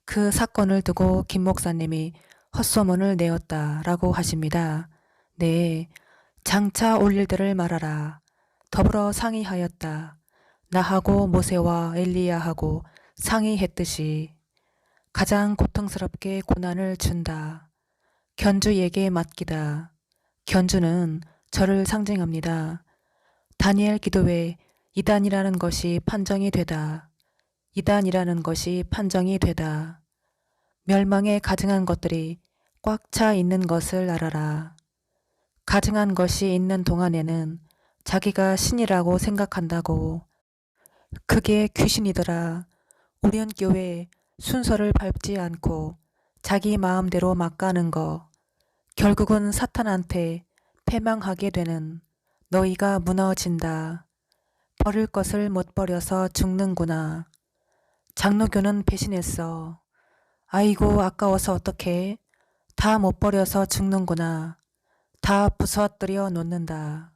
그 사건을 두고 김 목사님이 헛소문을 내었다 라고 하십니다. 네, 장차 올 일들을 말하라. 더불어 상의하였다. 나하고 모세와 엘리야하고 상의했듯이 가장 고통스럽게 고난을 준다. 견주에게 맡기다. 견주는 저를 상징합니다. 다니엘 기도에 이단이라는 것이 판정이 되다. 이단이라는 것이 판정이 되다. 멸망에 가증한 것들이 꽉 차 있는 것을 알아라. 가증한 것이 있는 동안에는 자기가 신이라고 생각한다고. 그게 귀신이더라. 우련교회 순서를 밟지 않고 자기 마음대로 막 가는 거. 결국은 사탄한테 패망하게 되는 너희가 무너진다. 버릴 것을 못 버려서 죽는구나. 장로교는 배신했어. 아이고 아까워서 어떡해. 다 못 버려서 죽는구나. 다 부서뜨려 놓는다.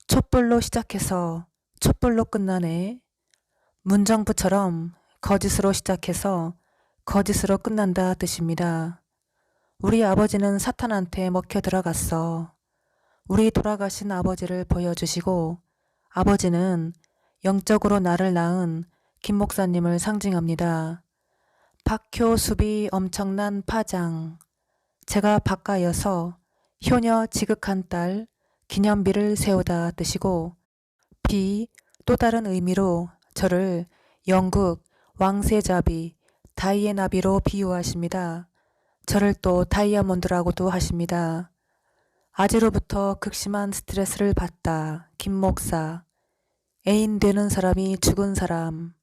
촛불로 시작해서 촛불로 끝나네. 문정부처럼 거짓으로 시작해서 거짓으로 끝난다 뜻입니다. 우리 아버지는 사탄한테 먹혀 들어갔어. 우리 돌아가신 아버지를 보여주시고 아버지는 영적으로 나를 낳은 김 목사님을 상징합니다. 박효 수비 엄청난 파장. 제가 박가여서 효녀 지극한 딸 기념비를 세우다 뜻이고 비 또 다른 의미로 저를 영국 왕세자비 다이애나비로 비유하십니다. 저를 또 다이아몬드라고도 하십니다. 아재로부터 극심한 스트레스를 받다. 김 목사. 애인 되는 사람이 죽은 사람.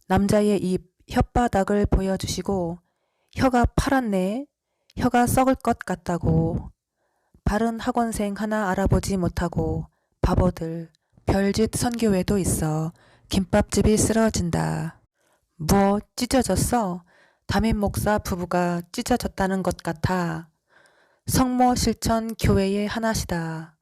남자의 입 혓바닥을 보여주시고 혀가 파랗네. 혀가 썩을 것 같다고. 바른 학원생 하나 알아보지 못하고 바보들. 별짓 선교회도 있어. 김밥집이 쓰러진다. 뭐 찢어졌어? 담임 목사 부부가 찢어졌다는 것 같아. 성모 실천 교회의 하나시다.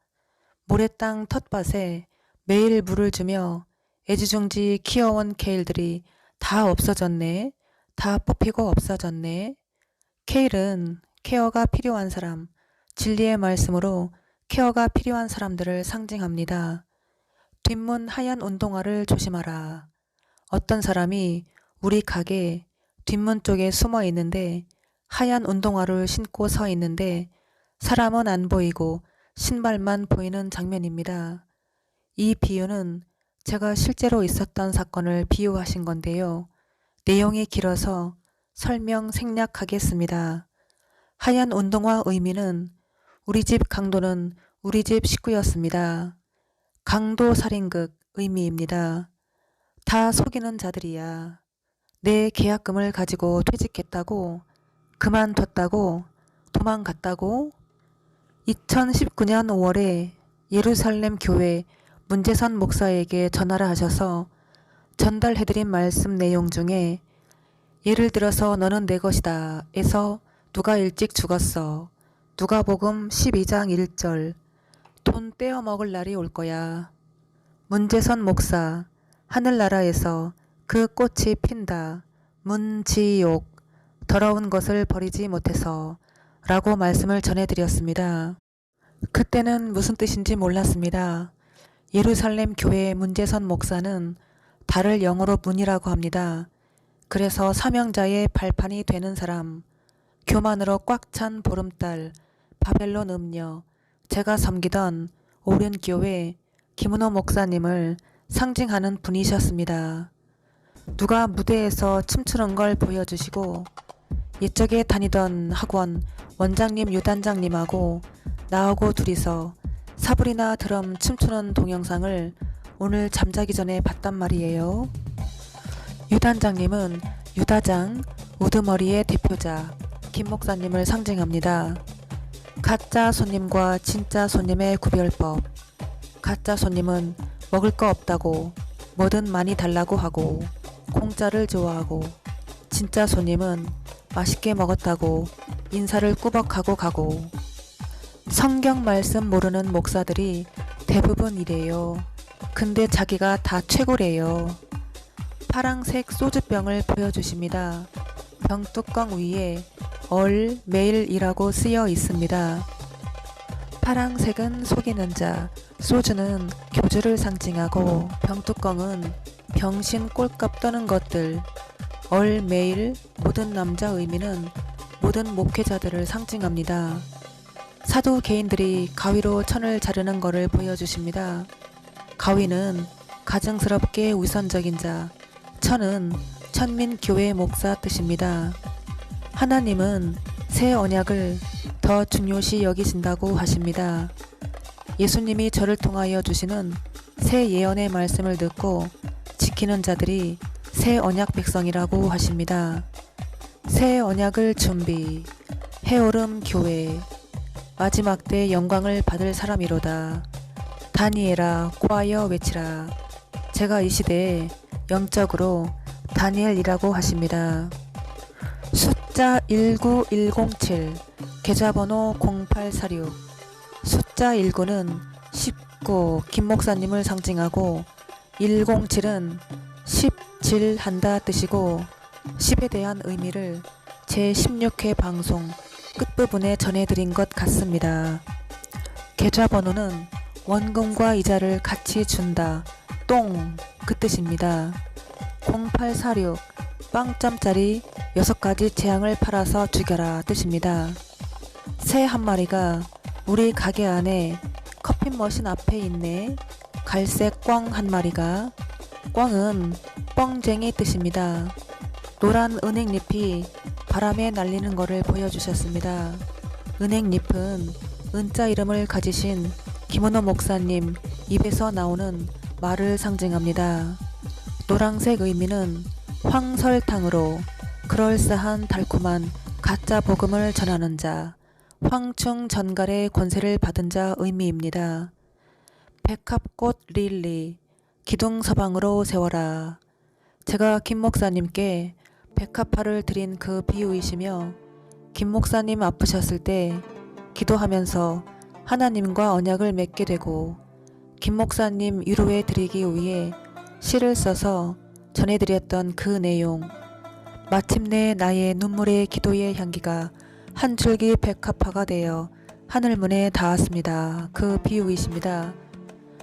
모래땅 텃밭에 매일 물을 주며 애지중지 키워온 케일들이 다 없어졌네. 다 뽑히고 없어졌네. 케일은 케어가 필요한 사람, 진리의 말씀으로 케어가 필요한 사람들을 상징합니다. 뒷문 하얀 운동화를 조심하라. 어떤 사람이 우리 가게 뒷문 쪽에 숨어 있는데 하얀 운동화를 신고 서 있는데 사람은 안 보이고 신발만 보이는 장면입니다. 이 비유는 제가 실제로 있었던 사건을 비유하신 건데요. 내용이 길어서 설명 생략하겠습니다. 하얀 운동화 의미는 우리 집 강도는 우리 집 식구였습니다. 강도 살인극 의미입니다. 다 속이는 자들이야. 내 계약금을 가지고 퇴직했다고, 그만뒀다고, 도망갔다고. 2019년 5월에 예루살렘 교회 문재선 목사에게 전화를 하셔서 전달해드린 말씀 내용 중에 예를 들어서 너는 내 것이다 에서 누가 일찍 죽었어. 누가복음 12장 1절 돈 떼어먹을 날이 올 거야. 문재선 목사 하늘나라에서 그 꽃이 핀다. 문지옥 더러운 것을 버리지 못해서 라고 말씀을 전해드렸습니다. 그때는 무슨 뜻인지 몰랐습니다. 예루살렘 교회 문재선 목사는 달을 영어로 문이라고 합니다. 그래서 사명자의 발판이 되는 사람, 교만으로 꽉 찬 보름달, 바벨론 음녀, 제가 섬기던 오륜교회 김은호 목사님을 상징하는 분이셨습니다. 누가 무대에서 춤추는 걸 보여주시고 옛적에 다니던 학원 원장님 유단장님하고 나하고 둘이서 사불이나 드럼 춤추는 동영상을 오늘 잠자기 전에 봤단 말이에요. 유단장님은 유다장, 우두머리의 대표자 김 목사님을 상징합니다. 가짜 손님과 진짜 손님의 구별법. 가짜 손님은 먹을 거 없다고 뭐든 많이 달라고 하고 공짜를 좋아하고, 진짜 손님은 맛있게 먹었다고 인사를 꾸벅하고 가고. 성경 말씀 모르는 목사들이 대부분 이래요. 근데 자기가 다 최고래요. 파랑색 소주병을 보여주십니다. 병뚜껑 위에 얼 메일이라고 쓰여 있습니다. 파랑색은 속이는 자, 소주는 교주를 상징하고 병뚜껑은 병신 꼴값 떠는 것들, 얼 메일 모든 남자 의미는 모든 목회자들을 상징합니다. 사도 개인들이 가위로 천을 자르는 것을 보여주십니다. 가위는 가증스럽게 위선적인 자, 천은 천민교회 목사 뜻입니다. 하나님은 새 언약을 더 중요시 여기신다고 하십니다. 예수님이 저를 통하여 주시는 새 예언의 말씀을 듣고 지키는 자들이 새 언약 백성이라고 하십니다. 새 언약을 준비, 해오름 교회, 마지막 때 영광을 받을 사람이로다. 다니엘아 고하여 외치라. 제가 이 시대에 영적으로 다니엘이라고 하십니다. 숫자 19107, 계좌번호 0846. 숫자 19는 19 김 목사님을 상징하고 107은 10질 한다 뜻이고 10에 대한 의미를 제16회 방송 끝부분에 전해드린 것 같습니다. 계좌번호는 원금과 이자를 같이 준다, 똥 그 뜻입니다. 0846 빵점짜리 6가지 재앙을 팔아서 죽여라 뜻입니다. 새 한 마리가 우리 가게 안에 커피 머신 앞에 있네. 갈색 꿩 한 마리가, 꿩은 뻥쟁이 뜻입니다. 노란 은행잎이 바람에 날리는 것을 보여주셨습니다. 은행잎은 은자 이름을 가지신 김은호 목사님 입에서 나오는 말을 상징합니다. 노란색 의미는 황설탕으로 그럴싸한 달콤한 가짜 복음을 전하는 자, 황충 전갈의 권세를 받은 자 의미입니다. 백합꽃 릴리, 기둥 서방으로 세워라. 제가 김 목사님께 백합화를 드린 그 비유이시며 김 목사님 아프셨을 때 기도하면서 하나님과 언약을 맺게 되고 김 목사님 위로해 드리기 위해 시를 써서 전해드렸던 그 내용, 마침내 나의 눈물의 기도의 향기가 한 줄기 백합화가 되어 하늘문에 닿았습니다. 그 비유이십니다.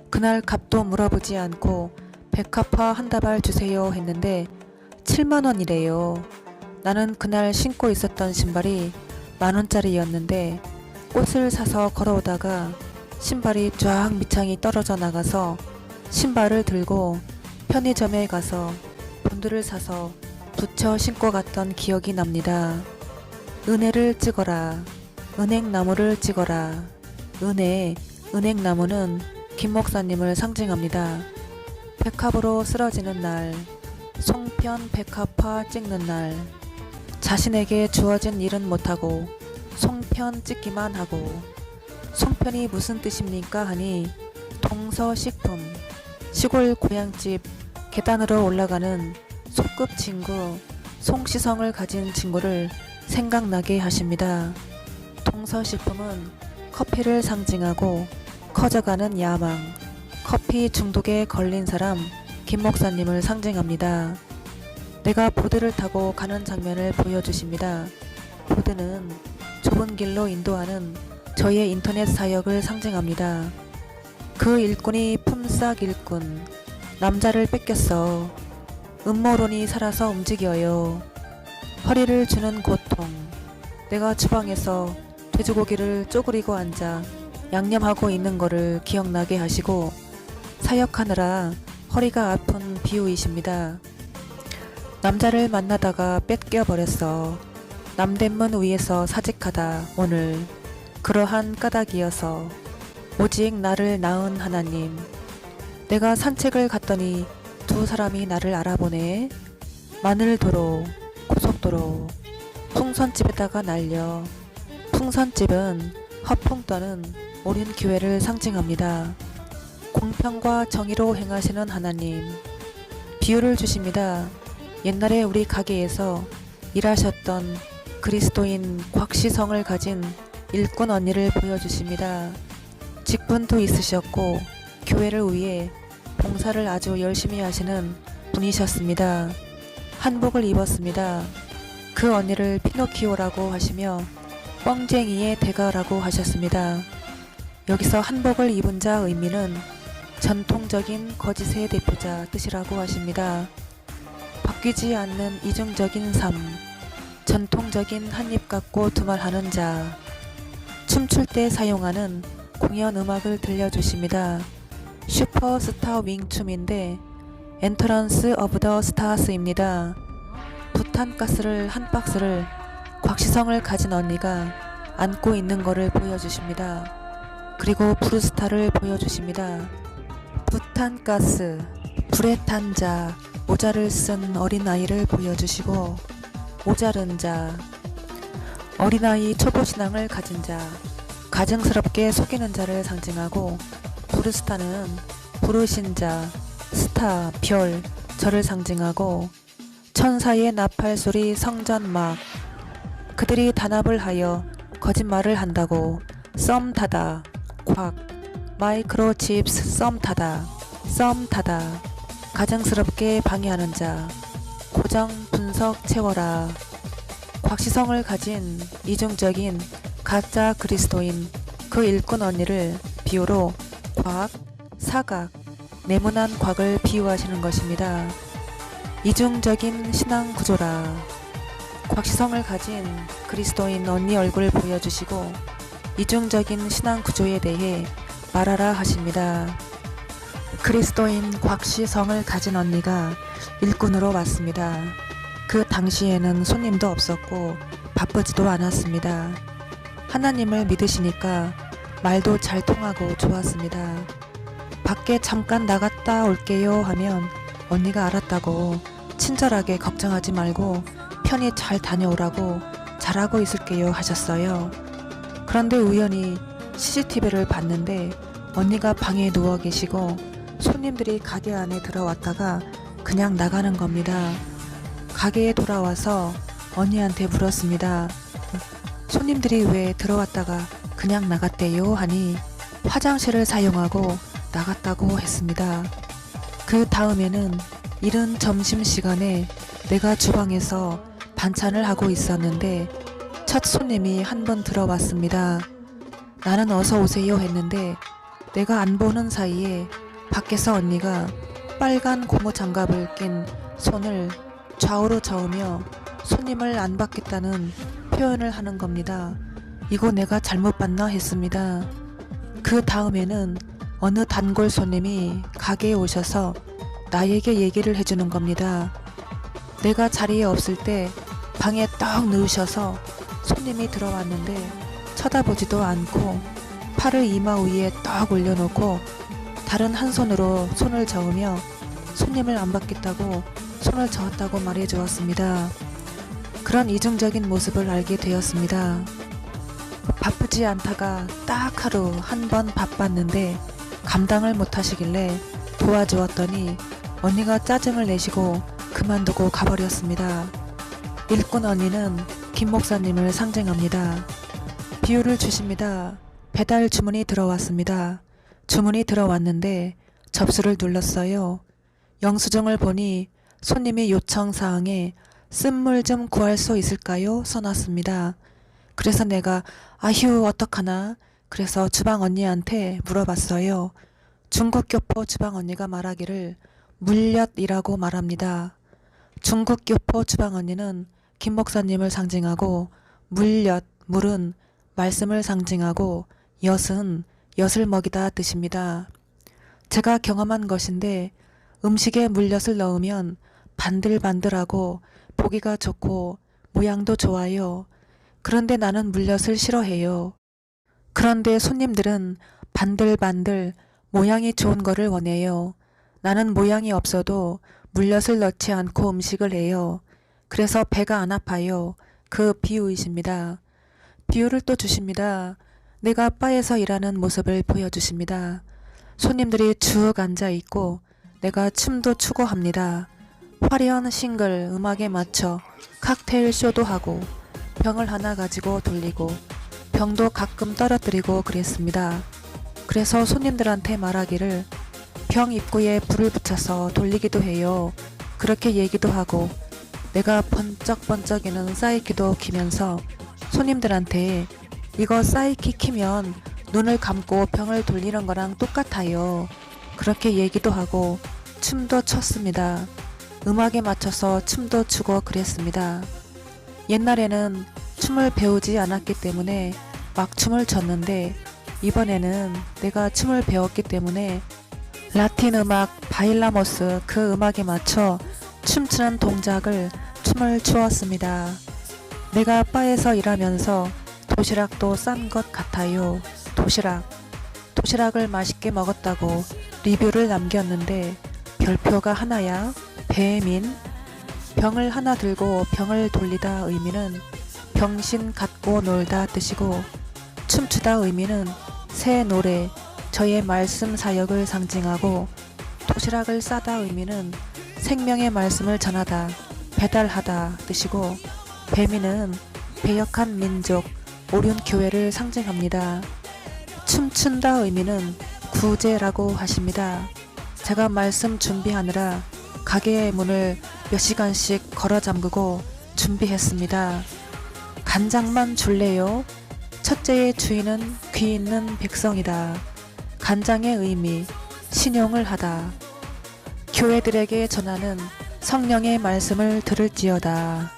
그날 값도 물어보지 않고 백합화 한 다발 주세요 했는데 7만원이래요. 나는 그날 신고 있었던 신발이 만원짜리였는데 꽃을 사서 걸어오다가 신발이 쫙 밑창이 떨어져 나가서 신발을 들고 편의점에 가서 본드를 사서 붙여 신고 갔던 기억이 납니다. 은혜를 찍어라. 은행나무를 찍어라. 은행나무는 김 목사님을 상징합니다. 백합으로 쓰러지는 날, 송편 백합화 찍는 날, 자신에게 주어진 일은 못하고 송편 찍기만 하고, 송편이 무슨 뜻입니까 하니 동서식품, 시골 고향집 계단으로 올라가는 소꿉 친구 송시성을 가진 친구를 생각나게 하십니다. 동서식품은 커피를 상징하고 커져가는 야망, 커피 중독에 걸린 사람 김 목사님을 상징합니다. 내가 보드를 타고 가는 장면을 보여주십니다. 보드는 좁은 길로 인도하는 저의 인터넷 사역을 상징합니다. 그 일꾼이 품삯 일꾼, 남자를 뺏겼어. 음모론이 살아서 움직여요. 허리를 주는 고통, 내가 주방에서 돼지고기를 쪼그리고 앉아 양념하고 있는 거를 기억나게 하시고 사역하느라 허리가 아픈 비유이십니다. 남자를 만나다가 뺏겨버렸어. 남대문 위에서 사직하다 오늘 그러한 까닭이어서 오직 나를 낳은 하나님. 내가 산책을 갔더니 두 사람이 나를 알아보네. 마늘도로, 고속도로, 풍선집에다가 날려. 풍선집은 허풍 떠는 오린 교회를 상징합니다. 공평과 정의로 행하시는 하나님. 비유를 주십니다. 옛날에 우리 가게에서 일하셨던 그리스도인 곽시성을 가진 일꾼 언니를 보여주십니다. 직분도 있으셨고 교회를 위해 봉사를 아주 열심히 하시는 분이셨습니다. 한복을 입었습니다. 그 언니를 피노키오라고 하시며 뻥쟁이의 대가라고 하셨습니다. 여기서 한복을 입은 자 의미는 전통적인 거짓의 대표자 뜻이라고 하십니다. 바뀌지 않는 이중적인 삶, 전통적인 한입 갖고 두말하는 자, 춤출 때 사용하는 공연 음악을 들려주십니다. 슈퍼스타 윙춤인데 엔터런스 오브 더 스타스입니다. 부탄가스를 한 박스를 곽시성을 가진 언니가 안고 있는 거를 보여주십니다. 그리고 브루스타를 보여주십니다. 부탄가스, 불에 탄 자, 모자를 쓴 어린아이를 보여주시고 모자른 자, 어린아이 초보신앙을 가진 자, 가증스럽게 속이는 자를 상징하고 브루스타는 부르신 자, 스타, 별, 저를 상징하고 천사의 나팔소리 성전막, 그들이 단합을 하여 거짓말을 한다고 썸 타다, 콱, 마이크로칩스 썸 타다, 가증스럽게 방해하는 자, 고정 분석 채워라. 곽시성을 가진 이중적인 가짜 그리스도인 그 일꾼 언니를 비유로 곽, 사각, 네모난 곽을 비유하시는 것입니다. 이중적인 신앙 구조라. 곽시성을 가진 그리스도인 언니 얼굴을 보여주시고 이중적인 신앙 구조에 대해 말하라 하십니다. 그리스도인 곽시성을 가진 언니가 일꾼으로 왔습니다. 그 당시에는 손님도 없었고 바쁘지도 않았습니다. 하나님을 믿으시니까 말도 잘 통하고 좋았습니다. 밖에 잠깐 나갔다 올게요 하면 언니가 알았다고 친절하게 걱정하지 말고 편히 잘 다녀오라고 잘하고 있을게요 하셨어요. 그런데 우연히 CCTV를 봤는데 언니가 방에 누워 계시고 손님들이 가게 안에 들어왔다가 그냥 나가는 겁니다. 가게에 돌아와서 언니한테 물었습니다. 손님들이 왜 들어왔다가 그냥 나갔대요 하니 화장실을 사용하고 나갔다고 했습니다. 그 다음에는 이른 점심시간에 내가 주방에서 반찬을 하고 있었는데 첫 손님이 한 번 들어왔습니다. 나는 어서 오세요 했는데 내가 안 보는 사이에 밖에서 언니가 빨간 고무 장갑을 낀 손을 좌우로 저으며 손님을 안 받겠다는 표현을 하는 겁니다. 이거 내가 잘못 봤나 했습니다. 그 다음에는 어느 단골 손님이 가게에 오셔서 나에게 얘기를 해주는 겁니다. 내가 자리에 없을 때 방에 떡 누우셔서 손님이 들어왔는데 쳐다보지도 않고 팔을 이마 위에 떡 올려놓고 다른 한 손으로 손을 저으며 손님을 안 받겠다고 손을 저었다고 말해 주었습니다. 그런 이중적인 모습을 알게 되었습니다. 바쁘지 않다가 딱 하루 한 번 바빴는데 감당을 못하시길래 도와주었더니 언니가 짜증을 내시고 그만두고 가버렸습니다. 일꾼 언니는 김 목사님을 상징합니다. 비유를 주십니다. 배달 주문이 들어왔습니다. 주문이 들어왔는데 접수를 눌렀어요. 영수증을 보니 손님이 요청사항에 쓴물 좀 구할 수 있을까요? 써놨습니다. 그래서 내가 아휴 어떡하나? 그래서 주방 언니한테 물어봤어요. 중국 교포 주방 언니가 말하기를 물엿이라고 말합니다. 중국 교포 주방 언니는 김 목사님을 상징하고 물엿, 물은 말씀을 상징하고 엿은 엿을 먹이다 뜻입니다. 제가 경험한 것인데 음식에 물엿을 넣으면 반들반들하고 보기가 좋고 모양도 좋아요. 그런데 나는 물엿을 싫어해요. 그런데 손님들은 반들반들 모양이 좋은 거를 원해요. 나는 모양이 없어도 물엿을 넣지 않고 음식을 해요. 그래서 배가 안 아파요. 그 비유이십니다. 비유를 또 주십니다. 내가 바에서 일하는 모습을 보여주십니다. 손님들이 쭉 앉아있고 내가 춤도 추고 합니다. 화려한 싱글 음악에 맞춰 칵테일 쇼도 하고 병을 하나 가지고 돌리고 병도 가끔 떨어뜨리고 그랬습니다. 그래서 손님들한테 말하기를 병 입구에 불을 붙여서 돌리기도 해요. 그렇게 얘기도 하고 내가 번쩍번쩍이는 사이키도 키면서 손님들한테 이거 사이키 키면 눈을 감고 병을 돌리는 거랑 똑같아요. 그렇게 얘기도 하고 춤도 췄습니다. 음악에 맞춰서 춤도 추고 그랬습니다. 옛날에는 춤을 배우지 않았기 때문에 막 춤을 췄는데 이번에는 내가 춤을 배웠기 때문에 라틴 음악 바일라모스 그 음악에 맞춰 춤추는 동작을 춤을 추었습니다. 내가 바에서 일하면서 도시락도 싼 것 같아요. 도시락을 맛있게 먹었다고 리뷰를 남겼는데 별표가 하나야? 배민? 병을 하나 들고 병을 돌리다 의미는 병신 갖고 놀다 뜻이고 춤추다 의미는 새 노래, 저의 말씀 사역을 상징하고 도시락을 싸다 의미는 생명의 말씀을 전하다, 배달하다 뜻이고 배민은 배역한 민족, 오륜 교회를 상징합니다. 춤춘다 의미는 구제라고 하십니다. 제가 말씀 준비하느라 가게의 문을 몇 시간씩 걸어 잠그고 준비했습니다. 간장만 줄래요? 첫째의 주인은 귀 있는 백성이다. 간장의 의미, 신용을 하다. 교회들에게 전하는 성령의 말씀을 들을지어다.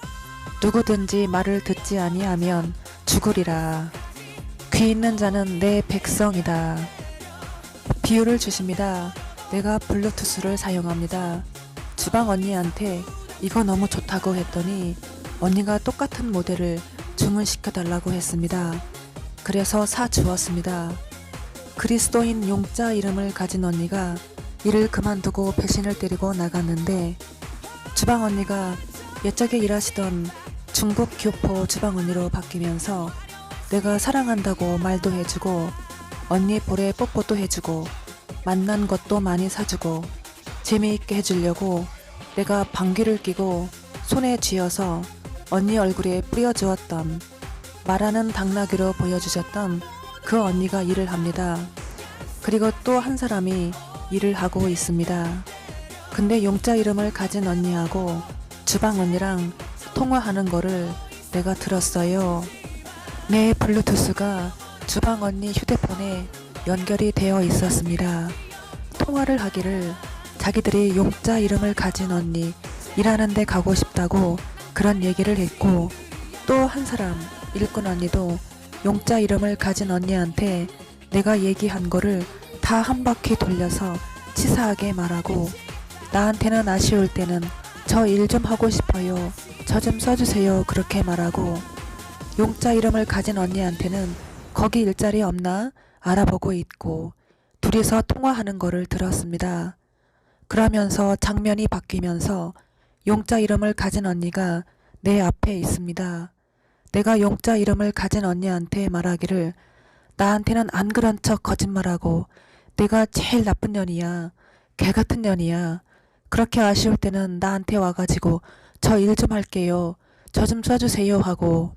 누구든지 말을 듣지 아니하면 죽으리라. 귀 있는 자는 내 백성이다. 비유를 주십니다. 내가 블루투스를 사용합니다. 주방 언니한테 이거 너무 좋다고 했더니 언니가 똑같은 모델을 주문시켜달라고 했습니다. 그래서 사주었습니다. 그리스도인 용자 이름을 가진 언니가 일을 그만두고 배신을 때리고 나갔는데 주방 언니가 옛적에 일하시던 중국 교포 주방 언니로 바뀌면서 내가 사랑한다고 말도 해주고 언니 볼에 뽀뽀도 해주고 만난 것도 많이 사주고 재미있게 해주려고 내가 방귀를 뀌고 손에 쥐어서 언니 얼굴에 뿌려주었던 말하는 당나귀로 보여주셨던 그 언니가 일을 합니다. 그리고 또 한 사람이 일을 하고 있습니다. 근데 용자 이름을 가진 언니하고 주방 언니랑 통화하는 거를 내가 들었어요. 내 블루투스가 주방 언니 휴대폰에 연결이 되어 있었습니다. 통화를 하기를 자기들이 용자 이름을 가진 언니 일하는 데 가고 싶다고 그런 얘기를 했고 또 한 사람 일꾼 언니도 용자 이름을 가진 언니한테 내가 얘기한 거를 다 한 바퀴 돌려서 치사하게 말하고 나한테는 아쉬울 때는 저 일 좀 하고 싶어요. 저 좀 써주세요. 그렇게 말하고 용자 이름을 가진 언니한테는 거기 일자리 없나 알아보고 있고 둘이서 통화하는 거를 들었습니다. 그러면서 장면이 바뀌면서 용자 이름을 가진 언니가 내 앞에 있습니다. 내가 용자 이름을 가진 언니한테 말하기를 나한테는 안 그런 척 거짓말하고 내가 제일 나쁜 년이야. 개 같은 년이야. 그렇게 아쉬울 때는 나한테 와가지고 저 일 좀 할게요. 저 좀 써주세요 하고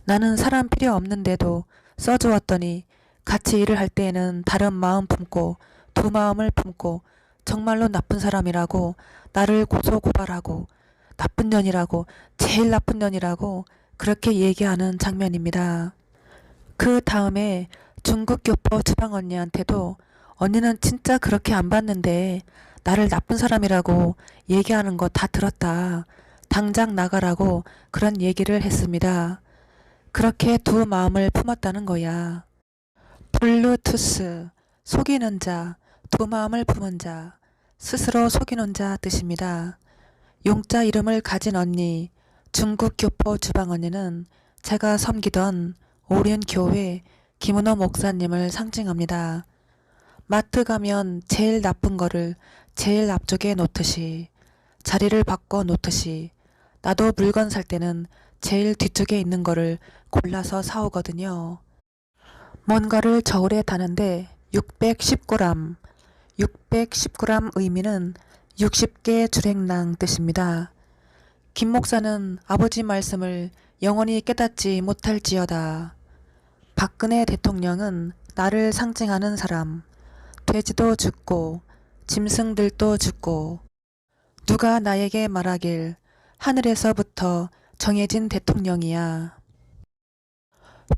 나는 사람 필요 없는데도 써주었더니 같이 일을 할 때에는 다른 마음 품고 두 마음을 품고 정말로 나쁜 사람이라고 나를 고소고발하고 나쁜 년이라고 제일 나쁜 년이라고 그렇게 얘기하는 장면입니다. 그 다음에 중국 교포 주방 언니한테도 언니는 진짜 그렇게 안 봤는데 나를 나쁜 사람이라고 얘기하는 거 다 들었다. 당장 나가라고 그런 얘기를 했습니다. 그렇게 두 마음을 품었다는 거야. 블루투스, 속이는 자, 두 마음을 품은 자, 스스로 속이는 자 뜻입니다. 용자 이름을 가진 언니, 중국 교포 주방 언니는 제가 섬기던 오륜교회 김은호 목사님을 상징합니다. 마트 가면 제일 나쁜 거를 제일 앞쪽에 놓듯이, 자리를 바꿔 놓듯이 나도 물건 살 때는 제일 뒤쪽에 있는 거를 골라서 사오거든요. 뭔가를 저울에 다는데 610g, 610g 의미는 60개 주랭랑 뜻입니다. 김 목사는 아버지 말씀을 영원히 깨닫지 못할지어다. 박근혜 대통령은 나를 상징하는 사람. 돼지도 죽고 짐승들도 죽고 누가 나에게 말하길 하늘에서부터 정해진 대통령이야.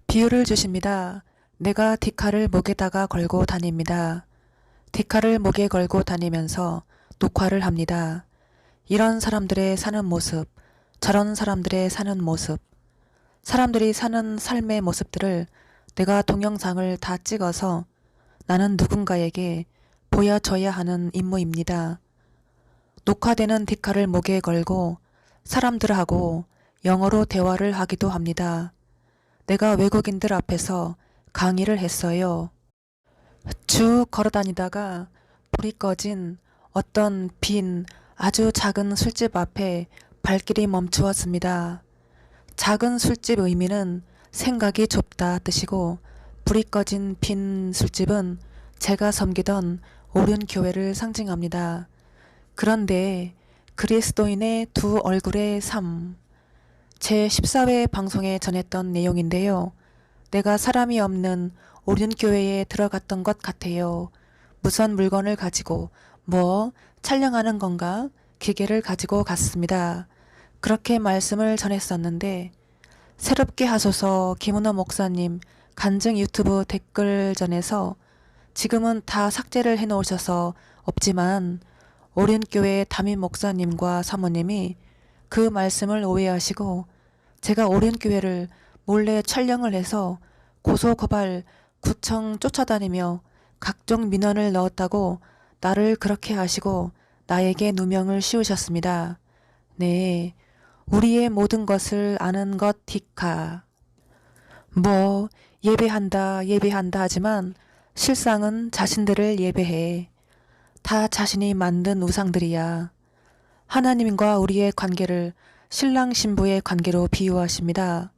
비유를 주십니다. 내가 디카를 목에다가 걸고 다닙니다. 디카를 목에 걸고 다니면서 녹화를 합니다. 이런 사람들의 사는 모습, 저런 사람들의 사는 모습, 사람들이 사는 삶의 모습들을 내가 동영상을 다 찍어서 나는 누군가에게 보여줘야 하는 임무입니다. 녹화되는 디카를 목에 걸고 사람들하고 영어로 대화를 하기도 합니다. 내가 외국인들 앞에서 강의를 했어요. 쭉 걸어다니다가 불이 꺼진 어떤 빈 아주 작은 술집 앞에 발길이 멈추었습니다. 작은 술집 의미는 생각이 좁다 뜻이고 불이 꺼진 빈 술집은 제가 섬기던 오륜교회를 상징합니다. 그런데 그리스도인의 두 얼굴의 삶, 제 14회 방송에 전했던 내용인데요. 내가 사람이 없는 오륜교회에 들어갔던 것 같아요. 무선 물건을 가지고 촬영하는 건가? 기계를 가지고 갔습니다. 그렇게 말씀을 전했었는데 새롭게 하소서 김은호 목사님 간증 유튜브 댓글전에서 지금은 다 삭제를 해놓으셔서 없지만 오륜교회 담임 목사님과 사모님이 그 말씀을 오해하시고 제가 오륜교회를 몰래 촬영을 해서 고소고발 구청 쫓아다니며 각종 민원을 넣었다고 나를 그렇게 하시고 나에게 누명을 씌우셨습니다. 네, 우리의 모든 것을 아는 것 디카. 예배한다 하지만 실상은 자신들을 예배해. 다 자신이 만든 우상들이야. 하나님과 우리의 관계를 신랑 신부의 관계로 비유하십니다.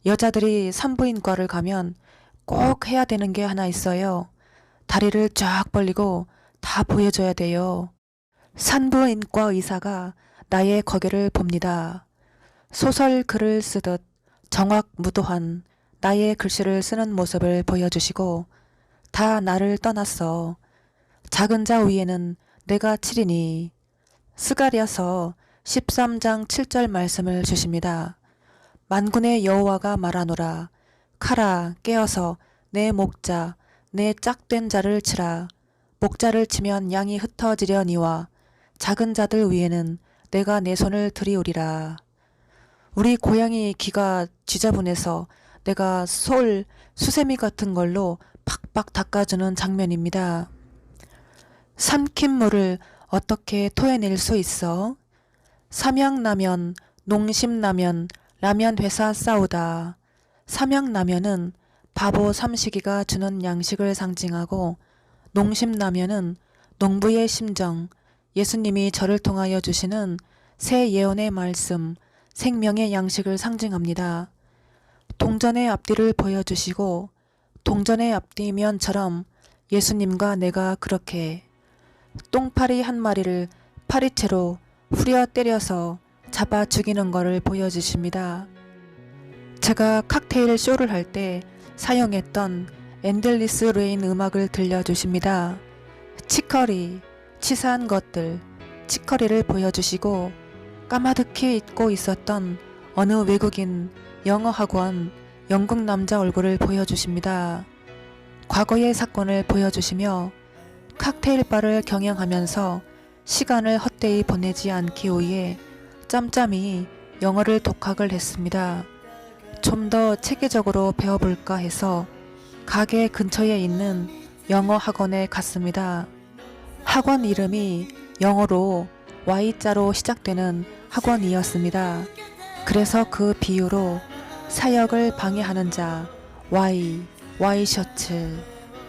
여자들이 산부인과를 가면 꼭 해야 되는 게 하나 있어요. 다리를 쫙 벌리고 다 보여줘야 돼요. 산부인과 의사가 나의 거기를 봅니다. 소설 글을 쓰듯 정확무도한 나의 글씨를 쓰는 모습을 보여주시고 다 나를 떠났어. 작은 자 위에는 내가 치리니 스가랴서 13장 7절 말씀을 주십니다. 만군의 여호와가 말하노라. 카라 깨어서 내 목자 내 짝된 자를 치라. 목자를 치면 양이 흩어지려니와 작은 자들 위에는 내가 내 손을 들이우리라. 우리 고양이 귀가 지저분해서 내가 수세미 같은 걸로 팍팍 닦아주는 장면입니다. 삼킨 물을 어떻게 토해낼 수 있어? 삼양라면, 농심라면, 라면 회사 싸우다. 삼양라면은 바보 삼식이가 주는 양식을 상징하고, 농심라면은 농부의 심정, 예수님이 저를 통하여 주시는 새 예언의 말씀, 생명의 양식을 상징합니다. 동전의 앞뒤를 보여주시고, 동전의 앞뒤면처럼 예수님과 내가 그렇게 똥파리 한 마리를 파리채로 후려 때려서 잡아 죽이는 것을 보여주십니다. 제가 칵테일 쇼를 할 때 사용했던 앤들리스 레인 음악을 들려주십니다. 치커리, 치사한 것들, 치커리를 보여주시고, 까마득히 잊고 있었던 어느 외국인 영어 학원 영국 남자 얼굴을 보여주십니다. 과거의 사건을 보여주시며 칵테일 바를 경영하면서 시간을 헛되이 보내지 않기 위해 짬짬이 영어를 독학을 했습니다. 좀 더 체계적으로 배워볼까 해서 가게 근처에 있는 영어 학원에 갔습니다. 학원 이름이 영어로 Y자로 시작되는 학원이었습니다. 그래서 그 비유로 사역을 방해하는 자, Y셔츠,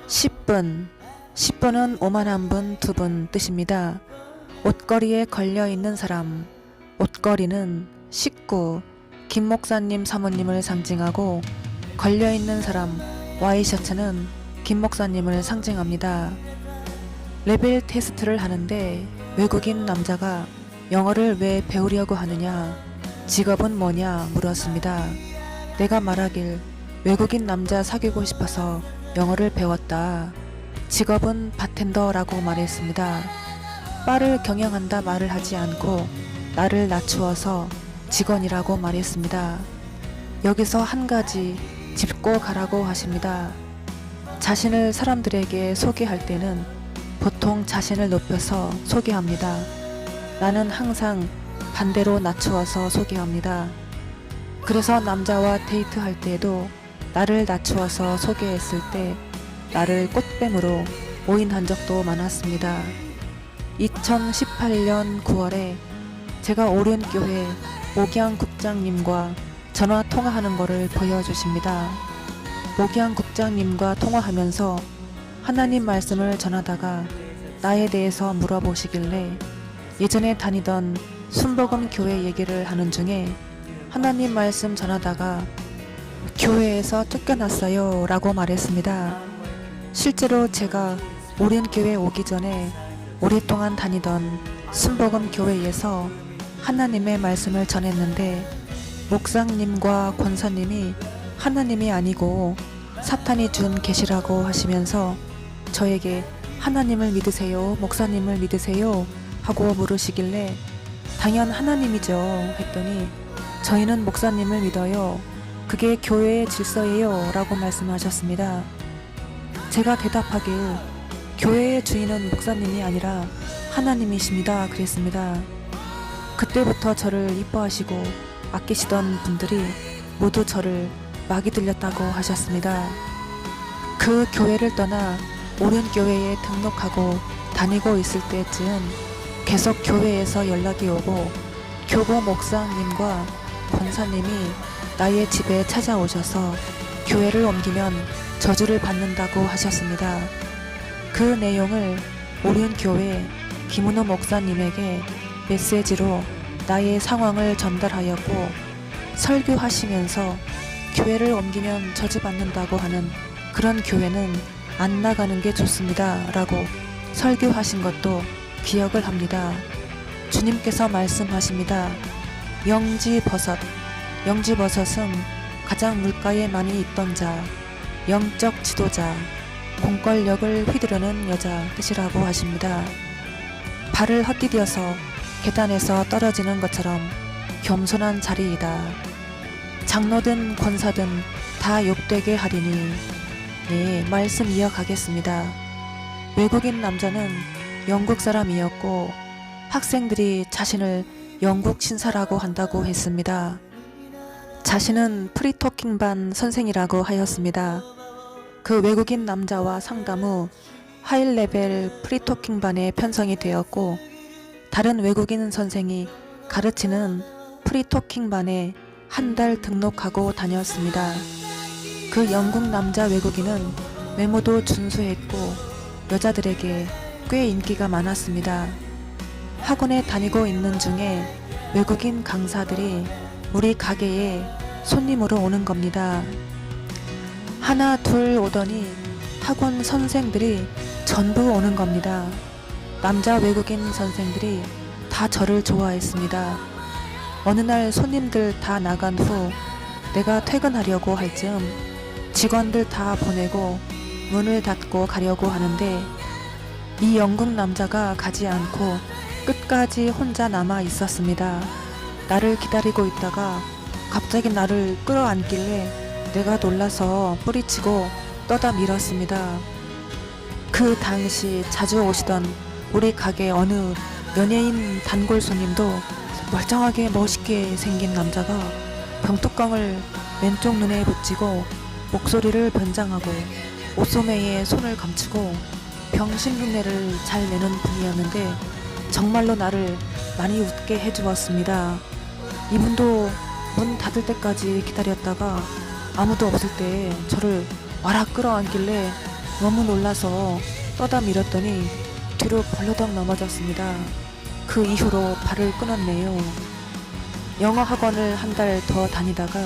10분, 10분은 오만한 분, 2분 뜻입니다. 옷걸이에 걸려있는 사람, 옷걸이는 식구, 김 목사님 사모님을 상징하고, 걸려있는 사람, Y셔츠는 김 목사님을 상징합니다. 레벨 테스트를 하는데 외국인 남자가 영어를 왜 배우려고 하느냐, 직업은 뭐냐 물었습니다. 내가 말하길 외국인 남자 사귀고 싶어서 영어를 배웠다. 직업은 바텐더라고 말했습니다. 바를 경영한다 말을 하지 않고 나를 낮추어서 직원이라고 말했습니다. 여기서 한 가지 짚고 가라고 하십니다. 자신을 사람들에게 소개할 때는 보통 자신을 높여서 소개합니다. 나는 항상 반대로 낮추어서 소개합니다. 그래서 남자와 데이트할 때에도 나를 낮추어서 소개했을 때 나를 꽃뱀으로 오인한 적도 많았습니다. 2018년 9월에 제가 오륜교회 목양 국장님과 전화 통화하는 것을 보여주십니다. 목양 국장님과 통화하면서 하나님 말씀을 전하다가 나에 대해서 물어보시길래 예전에 다니던 순복음 교회 얘기를 하는 중에 하나님 말씀 전하다가 교회에서 쫓겨났어요 라고 말했습니다. 실제로 제가 오륜교회 오기 전에 오랫동안 다니던 순복음 교회에서 하나님의 말씀을 전했는데 목사님과 권사님이 하나님이 아니고 사탄이 준 계시라고 하시면서 저에게 하나님을 믿으세요? 목사님을 믿으세요? 하고 물으시길래 당연 하나님이죠 했더니 저희는 목사님을 믿어요. 그게 교회의 질서예요 라고 말씀하셨습니다. 제가 대답하길 교회의 주인은 목사님이 아니라 하나님이십니다 그랬습니다. 그때부터 저를 이뻐하시고 아끼시던 분들이 모두 저를 막이 들렸다고 하셨습니다. 그 교회를 떠나 오륜교회에 등록하고 다니고 있을 때쯤 계속 교회에서 연락이 오고 교보 목사님과 권사님이 나의 집에 찾아오셔서 교회를 옮기면 저주를 받는다고 하셨습니다. 그 내용을 오륜교회 김은호 목사님에게 메시지로 나의 상황을 전달하였고 설교하시면서 교회를 옮기면 저주받는다고 하는 그런 교회는 안 나가는 게 좋습니다 라고 설교하신 것도 기억을 합니다. 주님께서 말씀하십니다. 영지버섯, 영지버섯은 가장 물가에 많이 있던 자, 영적 지도자, 공권력을 휘두르는 여자 뜻이라고 하십니다. 발을 헛디뎌서 계단에서 떨어지는 것처럼 겸손한 자리이다. 장로든 권사든 다 욕되게 하리니. 네, 말씀 이어가겠습니다. 외국인 남자는 영국 사람이었고 학생들이 자신을 영국 신사라고 한다고 했습니다. 자신은 프리토킹반 선생이라고 하였습니다. 그 외국인 남자와 상담 후 하이레벨 프리토킹반에 편성이 되었고 다른 외국인 선생이 가르치는 프리토킹반에 한 달 등록하고 다녔습니다. 그 영국 남자 외국인은 외모도 준수했고 여자들에게 꽤 인기가 많았습니다. 학원에 다니고 있는 중에 외국인 강사들이 우리 가게에 손님으로 오는 겁니다. 하나 둘 오더니 학원 선생들이 전부 오는 겁니다. 남자 외국인 선생들이 다 저를 좋아했습니다. 어느 날 손님들 다 나간 후 내가 퇴근하려고 할 즈음 직원들 다 보내고 문을 닫고 가려고 하는데 이 영국 남자가 가지 않고 끝까지 혼자 남아 있었습니다. 나를 기다리고 있다가 갑자기 나를 끌어안길래 내가 놀라서 뿌리치고 떠다 밀었습니다. 그 당시 자주 오시던 우리 가게 어느 연예인 단골 손님도 멀쩡하게 멋있게 생긴 남자가 병뚜껑을 왼쪽 눈에 붙이고 목소리를 변장하고 옷소매에 손을 감추고 병신 흉내를 잘 내는 분이었는데 정말로 나를 많이 웃게 해주었습니다. 이분도 문 닫을 때까지 기다렸다가 아무도 없을 때 저를 와락 끌어안길래 너무 놀라서 떠다 밀었더니 뒤로 벌러덩 넘어졌습니다. 그 이후로 발을 끊었네요. 영어 학원을 한 달 더 다니다가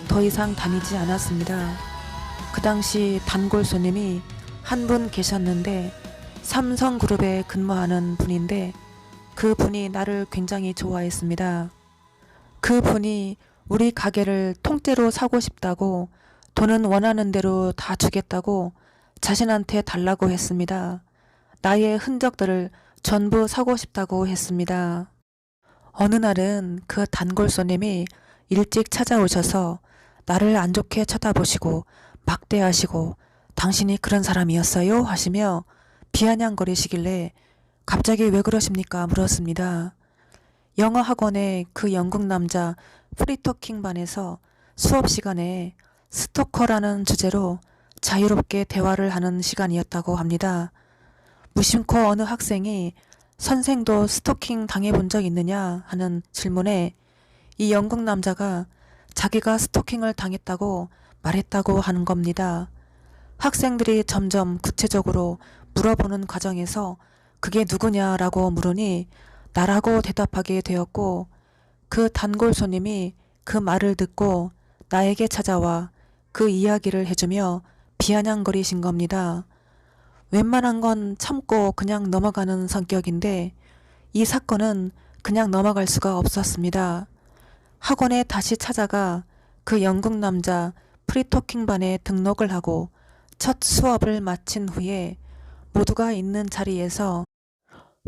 더 이상 다니지 않았습니다. 그 당시 단골 손님이 한 분 계셨는데 삼성그룹에 근무하는 분인데 그 분이 나를 굉장히 좋아했습니다. 그 분이 우리 가게를 통째로 사고 싶다고 돈은 원하는 대로 다 주겠다고 자신한테 달라고 했습니다. 나의 흔적들을 전부 사고 싶다고 했습니다. 어느 날은 그 단골 손님이 일찍 찾아오셔서 나를 안 좋게 쳐다보시고 막대하시고 당신이 그런 사람이었어요? 하시며 비아냥거리시길래 갑자기 왜 그러십니까? 물었습니다. 영어 학원의 그 영국 남자 프리토킹 반에서 수업 시간에 스토커라는 주제로 자유롭게 대화를 하는 시간이었다고 합니다. 무심코 어느 학생이 선생도 스토킹 당해본 적 있느냐 하는 질문에 이 영국 남자가 자기가 스토킹을 당했다고 말했다고 하는 겁니다. 학생들이 점점 구체적으로 물어보는 과정에서 그게 누구냐라고 물으니 나라고 대답하게 되었고 그 단골 손님이 그 말을 듣고 나에게 찾아와 그 이야기를 해주며 비아냥거리신 겁니다. 웬만한 건 참고 그냥 넘어가는 성격인데 이 사건은 그냥 넘어갈 수가 없었습니다. 학원에 다시 찾아가 그 영국 남자 프리토킹 반에 등록을 하고 첫 수업을 마친 후에 모두가 있는 자리에서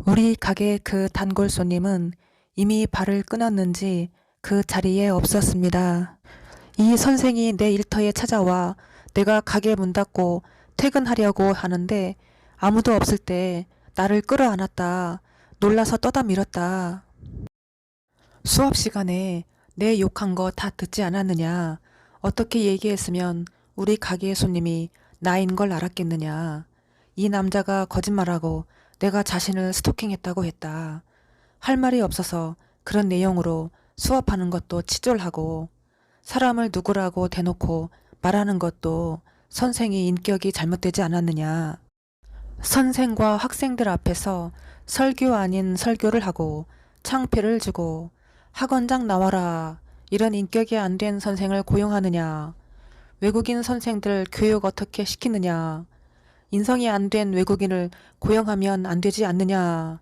우리 가게 그 단골 손님은 이미 발을 끊었는지 그 자리에 없었습니다. 이 선생이 내 일터에 찾아와 내가 가게 문 닫고 퇴근하려고 하는데 아무도 없을 때 나를 끌어안았다. 놀라서 떠다 밀었다. 수업 시간에 내 욕한 거 다 듣지 않았느냐. 어떻게 얘기했으면 우리 가게의 손님이 나인 걸 알았겠느냐. 이 남자가 거짓말하고 내가 자신을 스토킹했다고 했다. 할 말이 없어서 그런 내용으로 수업하는 것도 치졸하고 사람을 누구라고 대놓고 말하는 것도 선생이 인격이 잘못되지 않았느냐. 선생과 학생들 앞에서 설교 아닌 설교를 하고 창피를 주고 학원장 나와라 이런 인격이 안 된 선생을 고용하느냐. 외국인 선생들 교육 어떻게 시키느냐. 인성이 안 된 외국인을 고용하면 안 되지 않느냐.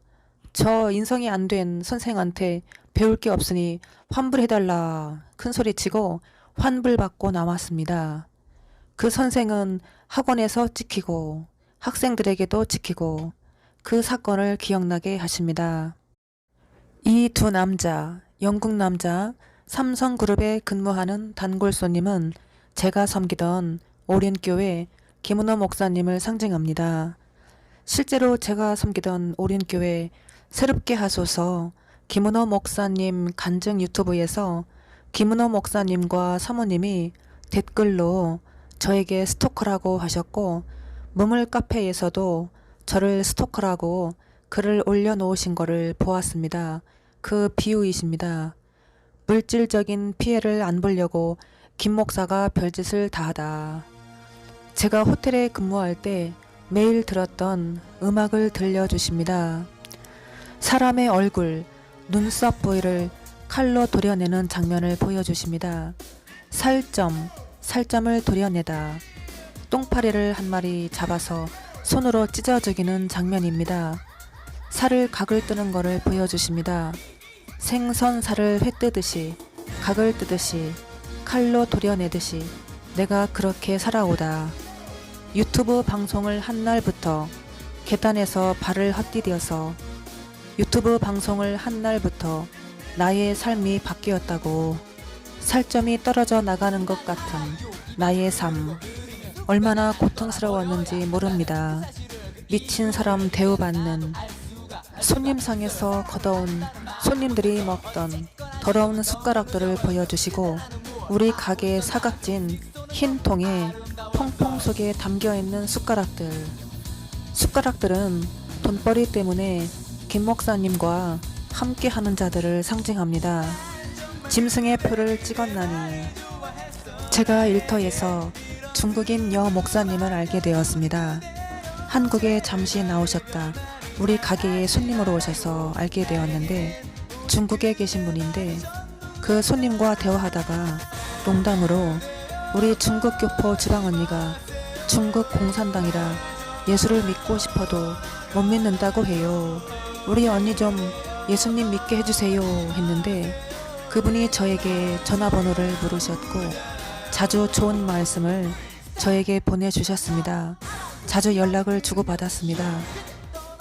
저 인성이 안 된 선생한테 배울 게 없으니 환불해달라 큰소리치고 환불받고 나왔습니다. 그 선생은 학원에서 찍히고 학생들에게도 찍히고 그 사건을 기억나게 하십니다. 이 두 남자, 영국 남자, 삼성그룹에 근무하는 단골 손님은 제가 섬기던 오륜교회 김은호 목사님을 상징합니다. 실제로 제가 섬기던 오륜교회 새롭게 하소서 김은호 목사님 간증 유튜브에서 김은호 목사님과 사모님이 댓글로 저에게 스토커라고 하셨고 머물 카페에서도 저를 스토커라고 글을 올려놓으신 거를 보았습니다. 그 비유이십니다. 물질적인 피해를 안 보려고 김 목사가 별짓을 다하다. 제가 호텔에 근무할 때 매일 들었던 음악을 들려주십니다. 사람의 얼굴, 눈썹 부위를 칼로 도려내는 장면을 보여주십니다. 살점을 도려내다. 똥파리를 한 마리 잡아서 손으로 찢어 죽이는 장면입니다. 살을 각을 뜨는 것을 보여주십니다. 생선 살을 회 뜨듯이, 각을 뜨듯이, 칼로 도려내듯이 내가 그렇게 살아오다. 유튜브 방송을 한 날부터 계단에서 발을 헛디뎌서 유튜브 방송을 한 날부터 나의 삶이 바뀌었다고. 살점이 떨어져 나가는 것 같은 나의 삶. 얼마나 고통스러웠는지 모릅니다. 미친 사람 대우받는, 손님상에서 걷어온 손님들이 먹던 더러운 숟가락들을 보여주시고, 우리 가게의 사각진 흰 통에 퐁퐁 속에 담겨있는 숟가락들은 돈벌이 때문에 김 목사님과 함께하는 자들을 상징합니다. 짐승의 표를 찍었나니. 제가 일터에서 중국인 여 목사님을 알게 되었습니다. 한국에 잠시 나오셨다 우리 가게에 손님으로 오셔서 알게 되었는데, 중국에 계신 분인데, 그 손님과 대화하다가 농담으로 우리 중국 교포 지방 언니가 중국 공산당이라 예수를 믿고 싶어도 못 믿는다고 해요. 우리 언니 좀 예수님 믿게 해주세요 했는데, 그분이 저에게 전화번호를 물으셨고 자주 좋은 말씀을 저에게 보내주셨습니다. 자주 연락을 주고받았습니다.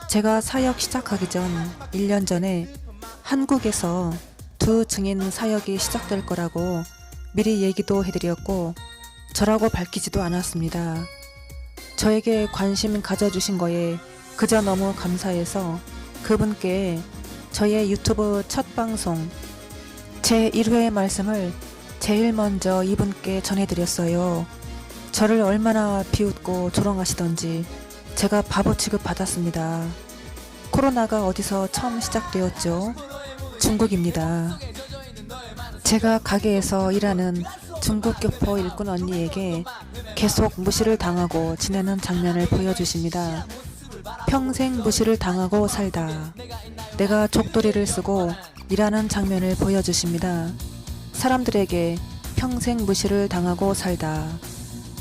제가 사역 시작하기 전 1년 전에 한국에서 두 증인 사역이 시작될 거라고 미리 얘기도 해드렸고 저라고 밝히지도 않았습니다. 저에게 관심 가져주신 거에 그저 너무 감사해서 그분께 저의 유튜브 첫 방송 제 1회 말씀을 제일 먼저 이분께 전해드렸어요. 저를 얼마나 비웃고 조롱하시던지 제가 바보 취급 받았습니다. 코로나가 어디서 처음 시작되었죠? 중국입니다. 제가 가게에서 일하는 중국 교포 일꾼 언니에게 계속 무시를 당하고 지내는 장면을 보여주십니다. 평생 무시를 당하고 살다. 내가 족도리를 쓰고 일하는 장면을 보여주십니다. 사람들에게 평생 무시를 당하고 살다.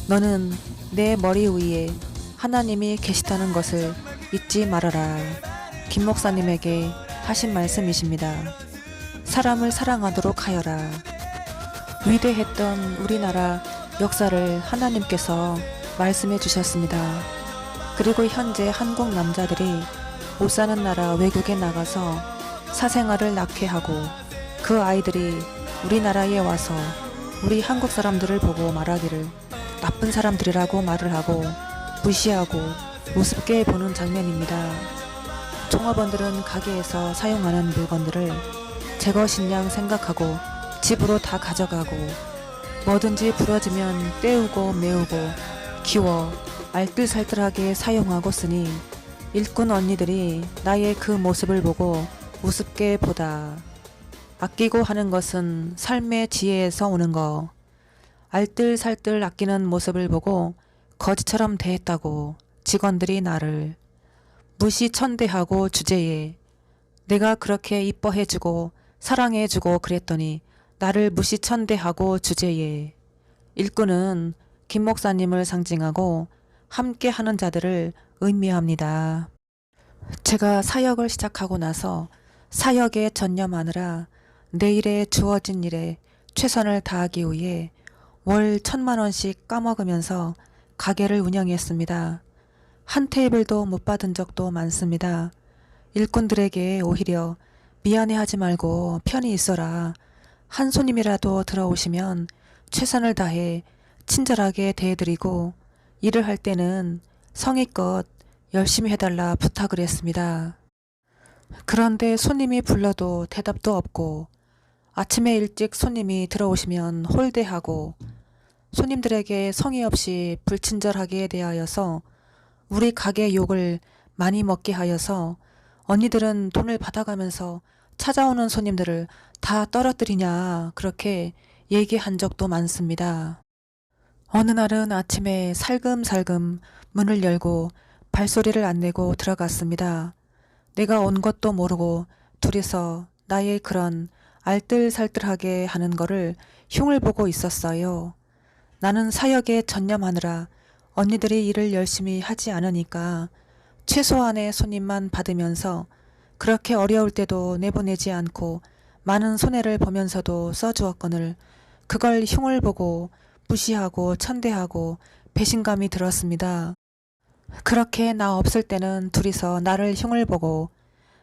너는 내 머리 위에 하나님이 계시다는 것을 잊지 말아라. 김 목사님에게 하신 말씀이십니다. 사람을 사랑하도록 하여라. 위대했던 우리나라 역사를 하나님께서 말씀해 주셨습니다. 그리고 현재 한국 남자들이 못 사는 나라 외국에 나가서 사생아를 낳게 하고 그 아이들이 우리나라에 와서 우리 한국 사람들을 보고 말하기를 나쁜 사람들이라고 말을 하고 무시하고 우습게 보는 장면입니다. 종업원들은 가게에서 사용하는 물건들을 제 것인 양 생각하고 집으로 다 가져가고 뭐든지 부러지면 떼우고 메우고 기워 알뜰살뜰하게 사용하고 쓰니 일꾼 언니들이 나의 그 모습을 보고 우습게 보다. 아끼고 하는 것은 삶의 지혜에서 오는 거. 알뜰살뜰 아끼는 모습을 보고 거지처럼 대했다고 직원들이 나를 무시천대하고 주제에 내가 그렇게 이뻐해주고 사랑해주고 그랬더니 나를 무시천대하고 주제에. 일꾼은 김 목사님을 상징하고 함께 하는 자들을 의미합니다. 제가 사역을 시작하고 나서 사역에 전념하느라 내일에 주어진 일에 최선을 다하기 위해 월 1,000만 원씩 까먹으면서 가게를 운영했습니다. 한 테이블도 못 받은 적도 많습니다. 일꾼들에게 오히려 미안해하지 말고 편히 있어라. 한 손님이라도 들어오시면 최선을 다해 친절하게 대해드리고 일을 할 때는 성의껏 열심히 해달라 부탁을 했습니다. 그런데 손님이 불러도 대답도 없고 아침에 일찍 손님이 들어오시면 홀대하고 손님들에게 성의 없이 불친절하게 대하여서 우리 가게 욕을 많이 먹게 하여서 언니들은 돈을 받아가면서 찾아오는 손님들을 다 떨어뜨리냐 그렇게 얘기한 적도 많습니다. 어느 날은 아침에 살금살금 문을 열고 발소리를 안 내고 들어갔습니다. 내가 온 것도 모르고 둘이서 나의 그런 알뜰살뜰하게 하는 거를 흉을 보고 있었어요. 나는 사역에 전념하느라 언니들이 일을 열심히 하지 않으니까 최소한의 손님만 받으면서 그렇게 어려울 때도 내보내지 않고 많은 손해를 보면서도 써주었거늘 그걸 흉을 보고 무시하고 천대하고 배신감이 들었습니다. 그렇게 나 없을 때는 둘이서 나를 흉을 보고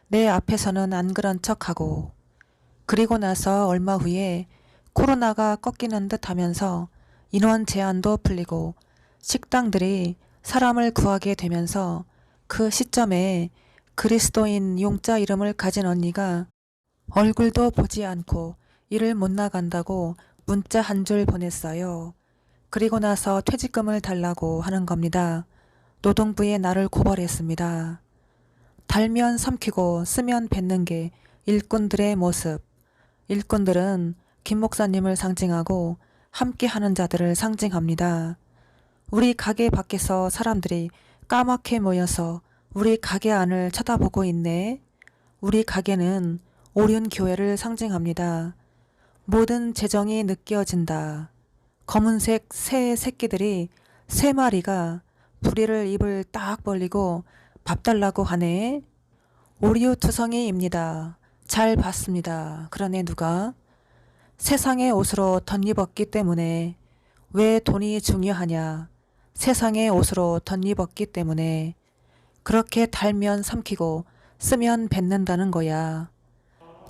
내 앞에서는 안 그런 척하고 그리고 나서 얼마 후에 코로나가 꺾이는 듯 하면서 인원 제한도 풀리고 식당들이 사람을 구하게 되면서 그 시점에 그리스도인 용자 이름을 가진 언니가 얼굴도 보지 않고 일을 못 나간다고 문자 한 줄 보냈어요. 그리고 나서 퇴직금을 달라고 하는 겁니다. 노동부에 나를 고발했습니다. 달면 삼키고 쓰면 뱉는 게 일꾼들의 모습. 일꾼들은 김 목사님을 상징하고 함께하는 자들을 상징합니다. 우리 가게 밖에서 사람들이 까맣게 모여서 우리 가게 안을 쳐다보고 있네. 우리 가게는 오륜 교회를 상징합니다. 모든 재정이 느껴진다. 검은색 새 새끼들이 3마리가 부리를 입을 딱 벌리고 밥 달라고 하네. 오리오투성이입니다. 잘 봤습니다. 그러네 누가. 세상의 옷으로 덧입었기 때문에. 왜 돈이 중요하냐. 세상의 옷으로 덧입었기 때문에. 그렇게 달면 삼키고 쓰면 뱉는다는 거야.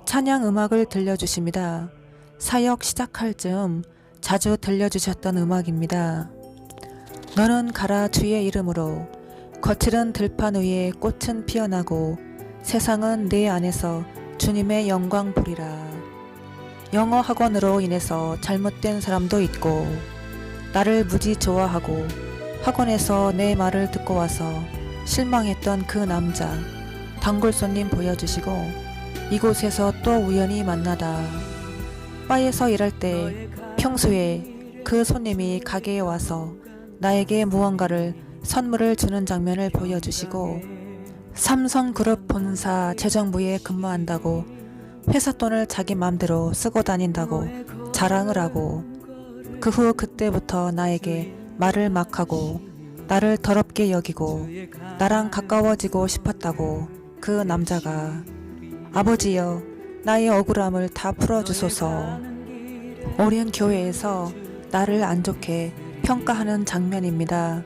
찬양 음악을 들려주십니다. 사역 시작할 즈음 자주 들려주셨던 음악입니다. 너는 가라 주의 이름으로. 거칠은 들판 위에 꽃은 피어나고 세상은 내 안에서 주님의 영광 보리라. 영어 학원으로 인해서 잘못된 사람도 있고 나를 무지 좋아하고 학원에서 내 말을 듣고 와서 실망했던 그 남자 단골 손님 보여주시고 이곳에서 또 우연히 만나다. 바에서 일할 때 평소에 그 손님이 가게에 와서 나에게 무언가를 선물을 주는 장면을 보여주시고 삼성그룹 본사 재정부에 근무한다고 회사 돈을 자기 맘대로 쓰고 다닌다고 자랑을 하고 그 후 그때부터 나에게 말을 막 하고 나를 더럽게 여기고 나랑 가까워지고 싶었다고 그 남자가 아버지여 나의 억울함을 다 풀어주소서. 오륜 교회에서 나를 안 좋게 평가하는 장면입니다.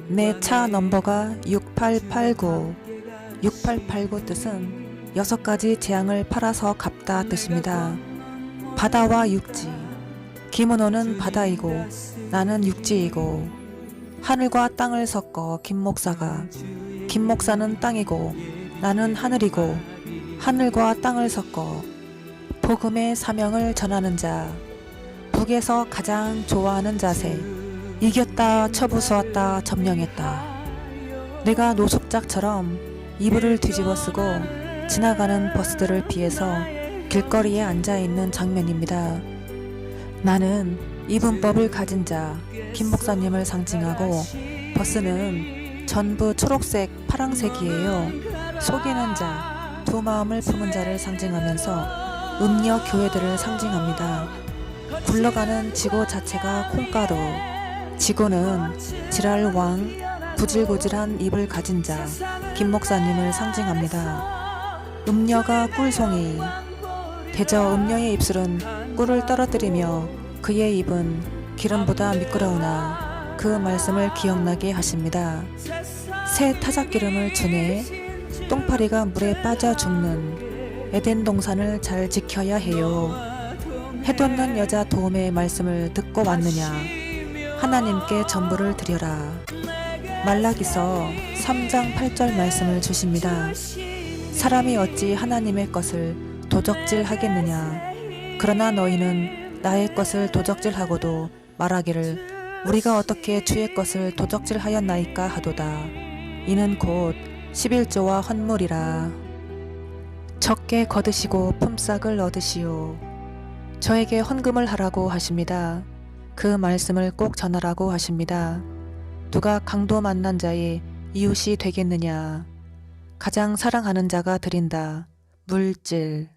내 차 넘버가 6889. 6889 뜻은 6가지 재앙을 팔아서 갚다 뜻입니다. 바다와 육지. 김은호는 바다이고 나는 육지이고 하늘과 땅을 섞어 김 목사가 김 목사는 땅이고 나는 하늘이고 하늘과 땅을 섞어 복음의 사명을 전하는 자. 북에서 가장 좋아하는 자세. 이겼다 쳐부수었다 점령했다. 내가 노숙작처럼 이불을 뒤집어 쓰고 지나가는 버스들을 피해서 길거리에 앉아있는 장면입니다. 나는 이분법을 가진 자 김 목사님을 상징하고 버스는 전부 초록색 파랑색이에요. 속이는 자 두 마음을 품은 자를 상징하면서 음녀 교회들을 상징합니다. 굴러가는 지구 자체가 콩가루. 지구는 지랄왕 구질구질한 입을 가진 자 김 목사님을 상징합니다. 음녀가 꿀송이. 대저 음녀의 입술은 꿀을 떨어뜨리며 그의 입은 기름보다 미끄러우나 그 말씀을 기억나게 하십니다. 새 타작기름을 주네. 똥파리가 물에 빠져 죽는 에덴 동산을 잘 지켜야 해요. 해돋는 여자 도움의 말씀을 듣고 왔느냐. 하나님께 전부를 드려라. 말라기서 3장 8절 말씀을 주십니다. 사람이 어찌 하나님의 것을 도적질 하겠느냐. 그러나 너희는 나의 것을 도적질하고도 말하기를 우리가 어떻게 주의 것을 도적질하였나이까 하도다. 이는 곧 11조와 헌물이라. 적게 거두시고 품삯을 얻으시오. 저에게 헌금을 하라고 하십니다. 그 말씀을 꼭 전하라고 하십니다. 누가 강도 만난 자의 이웃이 되겠느냐. 가장 사랑하는 자가 드린다. 물질.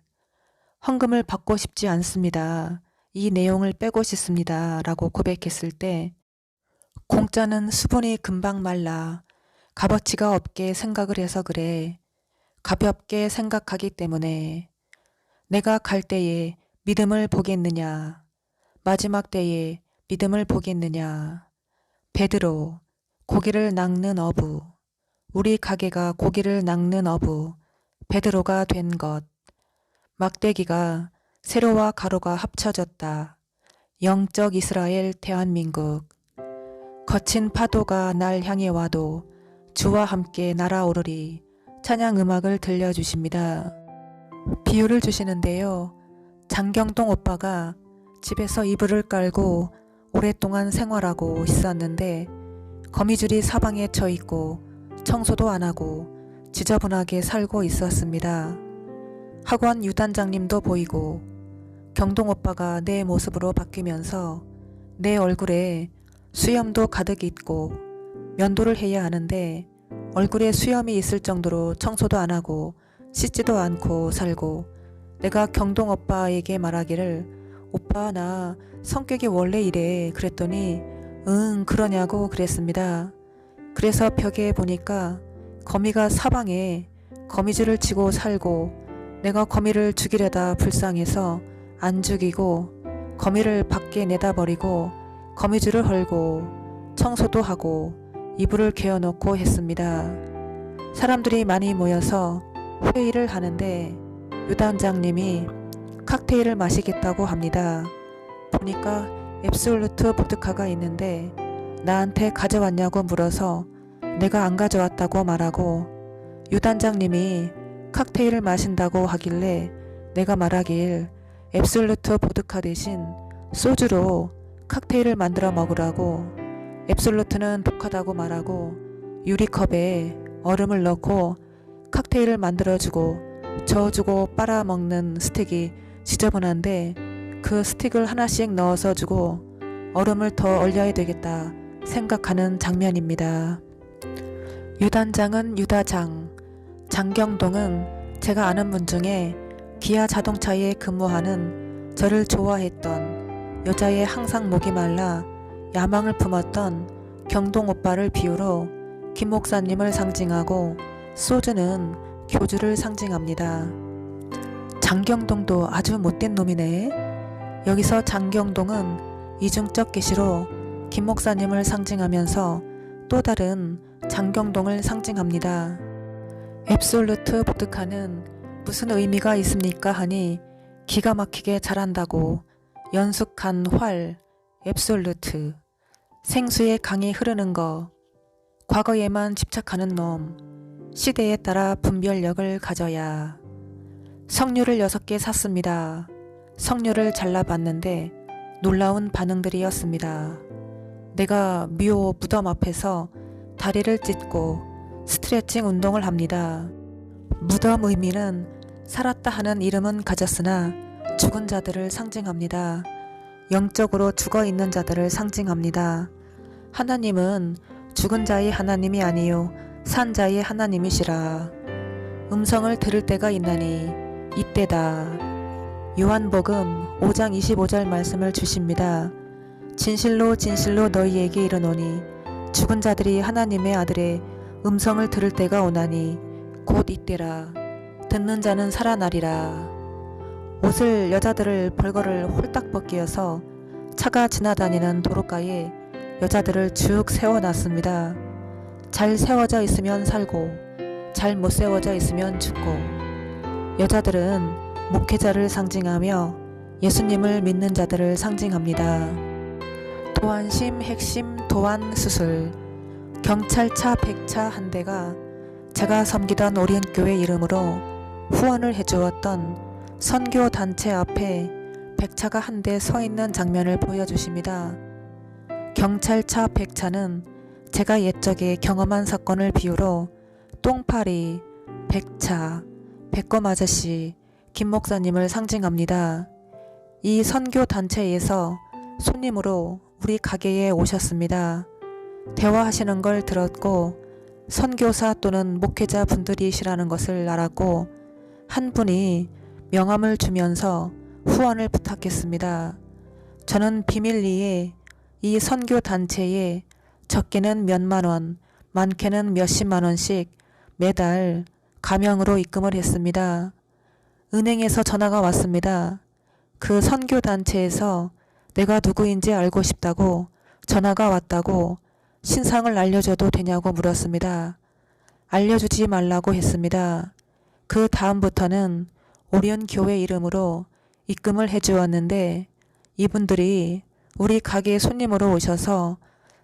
헌금을 받고 싶지 않습니다. 이 내용을 빼고 싶습니다. 라고 고백했을 때 공짜는 수분이 금방 말라. 값어치가 없게 생각을 해서 그래. 가볍게 생각하기 때문에. 내가 갈 때에 믿음을 보겠느냐. 마지막 때에 믿음을 보겠느냐. 베드로, 고기를 낚는 어부. 우리 가게가 고기를 낚는 어부. 베드로가 된 것. 막대기가 세로와 가로가 합쳐졌다. 영적 이스라엘 대한민국. 거친 파도가 날 향해 와도 주와 함께 날아오르리. 찬양 음악을 들려주십니다. 비유를 주시는데요. 장경동 오빠가 집에서 이불을 깔고 오랫동안 생활하고 있었는데 거미줄이 사방에 쳐 있고 청소도 안 하고 지저분하게 살고 있었습니다. 학원 유단장님도 보이고 경동 오빠가 내 모습으로 바뀌면서 내 얼굴에 수염도 가득 있고 면도를 해야 하는데 얼굴에 수염이 있을 정도로 청소도 안 하고 씻지도 않고 살고 내가 경동 오빠에게 말하기를 오빠 나 성격이 원래 이래 그랬더니 응 그러냐고 그랬습니다. 그래서 벽에 보니까 거미가 사방에 거미줄을 치고 살고 내가 거미를 죽이려다 불쌍해서 안 죽이고 거미를 밖에 내다버리고 거미줄을 헐고 청소도 하고 이불을 개어놓고 했습니다. 사람들이 많이 모여서 회의를 하는데 유단장님이 칵테일을 마시겠다고 합니다. 보니까 앱솔루트 보드카가 있는데 나한테 가져왔냐고 물어서 내가 안 가져왔다고 말하고 유단장님이 칵테일을 마신다고 하길래 내가 말하길 앱솔루트 보드카 대신 소주로 칵테일을 만들어 먹으라고 앱솔루트는 독하다고 말하고 유리컵에 얼음을 넣고 칵테일을 만들어주고 저어주고 빨아먹는 스틱이 지저분한데 그 스틱을 하나씩 넣어서 주고 얼음을 더 얼려야 되겠다 생각하는 장면입니다. 유단장은 유다장, 장경동은 제가 아는 분 중에 기아 자동차에 근무하는 저를 좋아했던 여자의 항상 목이 말라 야망을 품었던 경동 오빠를 비유로 김 목사님을 상징하고 소주는 교주를 상징합니다. 장경동도 아주 못된 놈이네. 여기서 장경동은 이중적 계시로 김 목사님을 상징하면서 또 다른 장경동을 상징합니다. 앱솔루트 보드카는 무슨 의미가 있습니까 하니 기가 막히게 잘한다고 연숙한 활, 앱솔루트, 생수의 강이 흐르는 거, 과거에만 집착하는 놈, 시대에 따라 분별력을 가져야. 석류를 6개 샀습니다. 석류를 잘라봤는데 놀라운 반응들이었습니다. 내가 묘 무덤 앞에서 다리를 찢고 스트레칭 운동을 합니다. 무덤 의미는 살았다 하는 이름은 가졌으나 죽은 자들을 상징합니다. 영적으로 죽어있는 자들을 상징합니다. 하나님은 죽은 자의 하나님이 아니요 산 자의 하나님이시라. 음성을 들을 때가 있나니 이때다. 요한복음 5장 25절 말씀을 주십니다. 진실로 진실로 너희에게 이르노니 죽은 자들이 하나님의 아들의 음성을 들을 때가 오나니 곧 이때라. 듣는 자는 살아나리라. 옷을 여자들을 벌거를 홀딱 벗기어서 차가 지나다니는 도로가에 여자들을 쭉 세워놨습니다. 잘 세워져 있으면 살고 잘 못 세워져 있으면 죽고. 여자들은 목회자를 상징하며 예수님을 믿는 자들을 상징합니다. 도안심 핵심 도안수술. 경찰차 100차 한 대가 제가 섬기던 오리은교회 이름으로 후원을 해주었던 선교단체 앞에 100차가 한 대 서 있는 장면을 보여주십니다. 경찰차 100차는 제가 옛적에 경험한 사건을 비유로 똥파리, 100차, 백검 아저씨, 김 목사님을 상징합니다. 이 선교 단체에서 손님으로 우리 가게에 오셨습니다. 대화하시는 걸 들었고 선교사 또는 목회자 분들이시라는 것을 알았고 한 분이 명함을 주면서 후원을 부탁했습니다. 저는 비밀리에 이 선교 단체에 적게는 몇만 원, 많게는 몇십만 원씩 매달 가명으로 입금을 했습니다. 은행에서 전화가 왔습니다. 그 선교 단체에서 내가 누구인지 알고 싶다고 전화가 왔다고 신상을 알려줘도 되냐고 물었습니다. 알려주지 말라고 했습니다. 그 다음부터는 오리온 교회 이름으로 입금을 해주었는데 이분들이 우리 가게에 손님으로 오셔서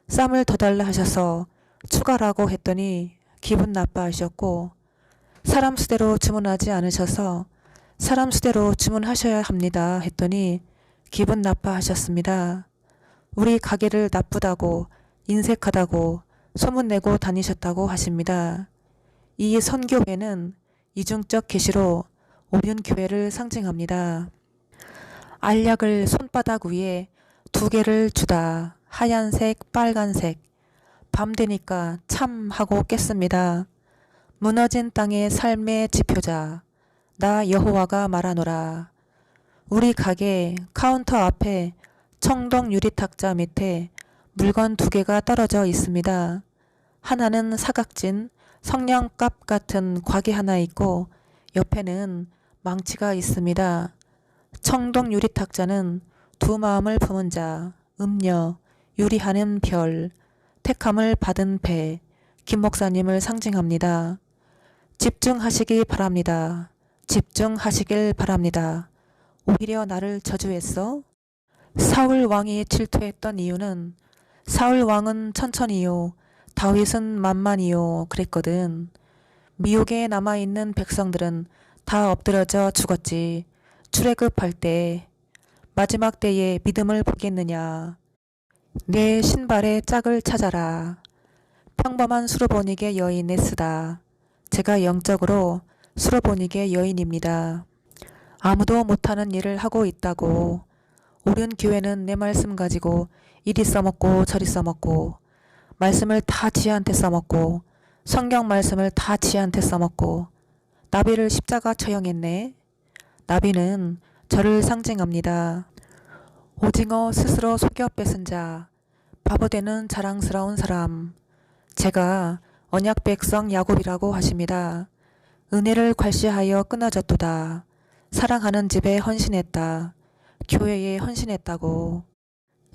쌈을 더 달라 하셔서 추가라고 했더니 기분 나빠하셨고 사람 수대로 주문하지 않으셔서 사람 수대로 주문하셔야 합니다 했더니 기분 나빠하셨습니다. 우리 가게를 나쁘다고 인색하다고 소문내고 다니셨다고 하십니다. 이 선교회는 이중적 계시로 오륜 교회를 상징합니다. 알약을 손바닥 위에 2개를 주다. 하얀색, 빨간색. 밤 되니까 참 하고 깼습니다. 무너진 땅의 삶의 지표자. 나 여호와가 말하노라. 우리 가게 카운터 앞에 청동 유리탁자 밑에 물건 2개가 떨어져 있습니다. 하나는 사각진 성냥갑 같은 곽이 하나 있고 옆에는 망치가 있습니다. 청동 유리탁자는 두 마음을 품은 자, 음녀, 유리하는 별, 택함을 받은 배, 김 목사님을 상징합니다. 집중하시기 바랍니다. 집중하시길 바랍니다. 오히려 나를 저주했어? 사울 왕이 질투했던 이유는 사울 왕은 천천히요, 다윗은 만만히요 그랬거든. 미혹에 남아있는 백성들은 다 엎드러져 죽었지. 출애굽할 때 마지막 때에 믿음을 보겠느냐. 내 신발의 짝을 찾아라. 평범한 수르보닉의 여인 에스다. 제가 영적으로 수르보닉의 여인입니다. 아무도 못하는 일을 하고 있다고. 옳은 교회는 내 말씀 가지고 이리 써먹고 저리 써먹고 말씀을 다 지한테 써먹고 성경 말씀을 다 지한테 써먹고 나비를 십자가 처형했네. 나비는 저를 상징합니다. 오징어 스스로 속여 뺏은 자, 바보되는 자랑스러운 사람. 제가 언약 백성 야곱이라고 하십니다. 은혜를 괄시하여 끊어졌도다. 사랑하는 집에 헌신했다. 교회에 헌신했다고.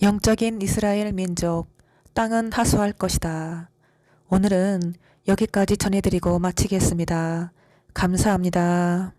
영적인 이스라엘 민족, 땅은 하수할 것이다. 오늘은 여기까지 전해드리고 마치겠습니다. 감사합니다.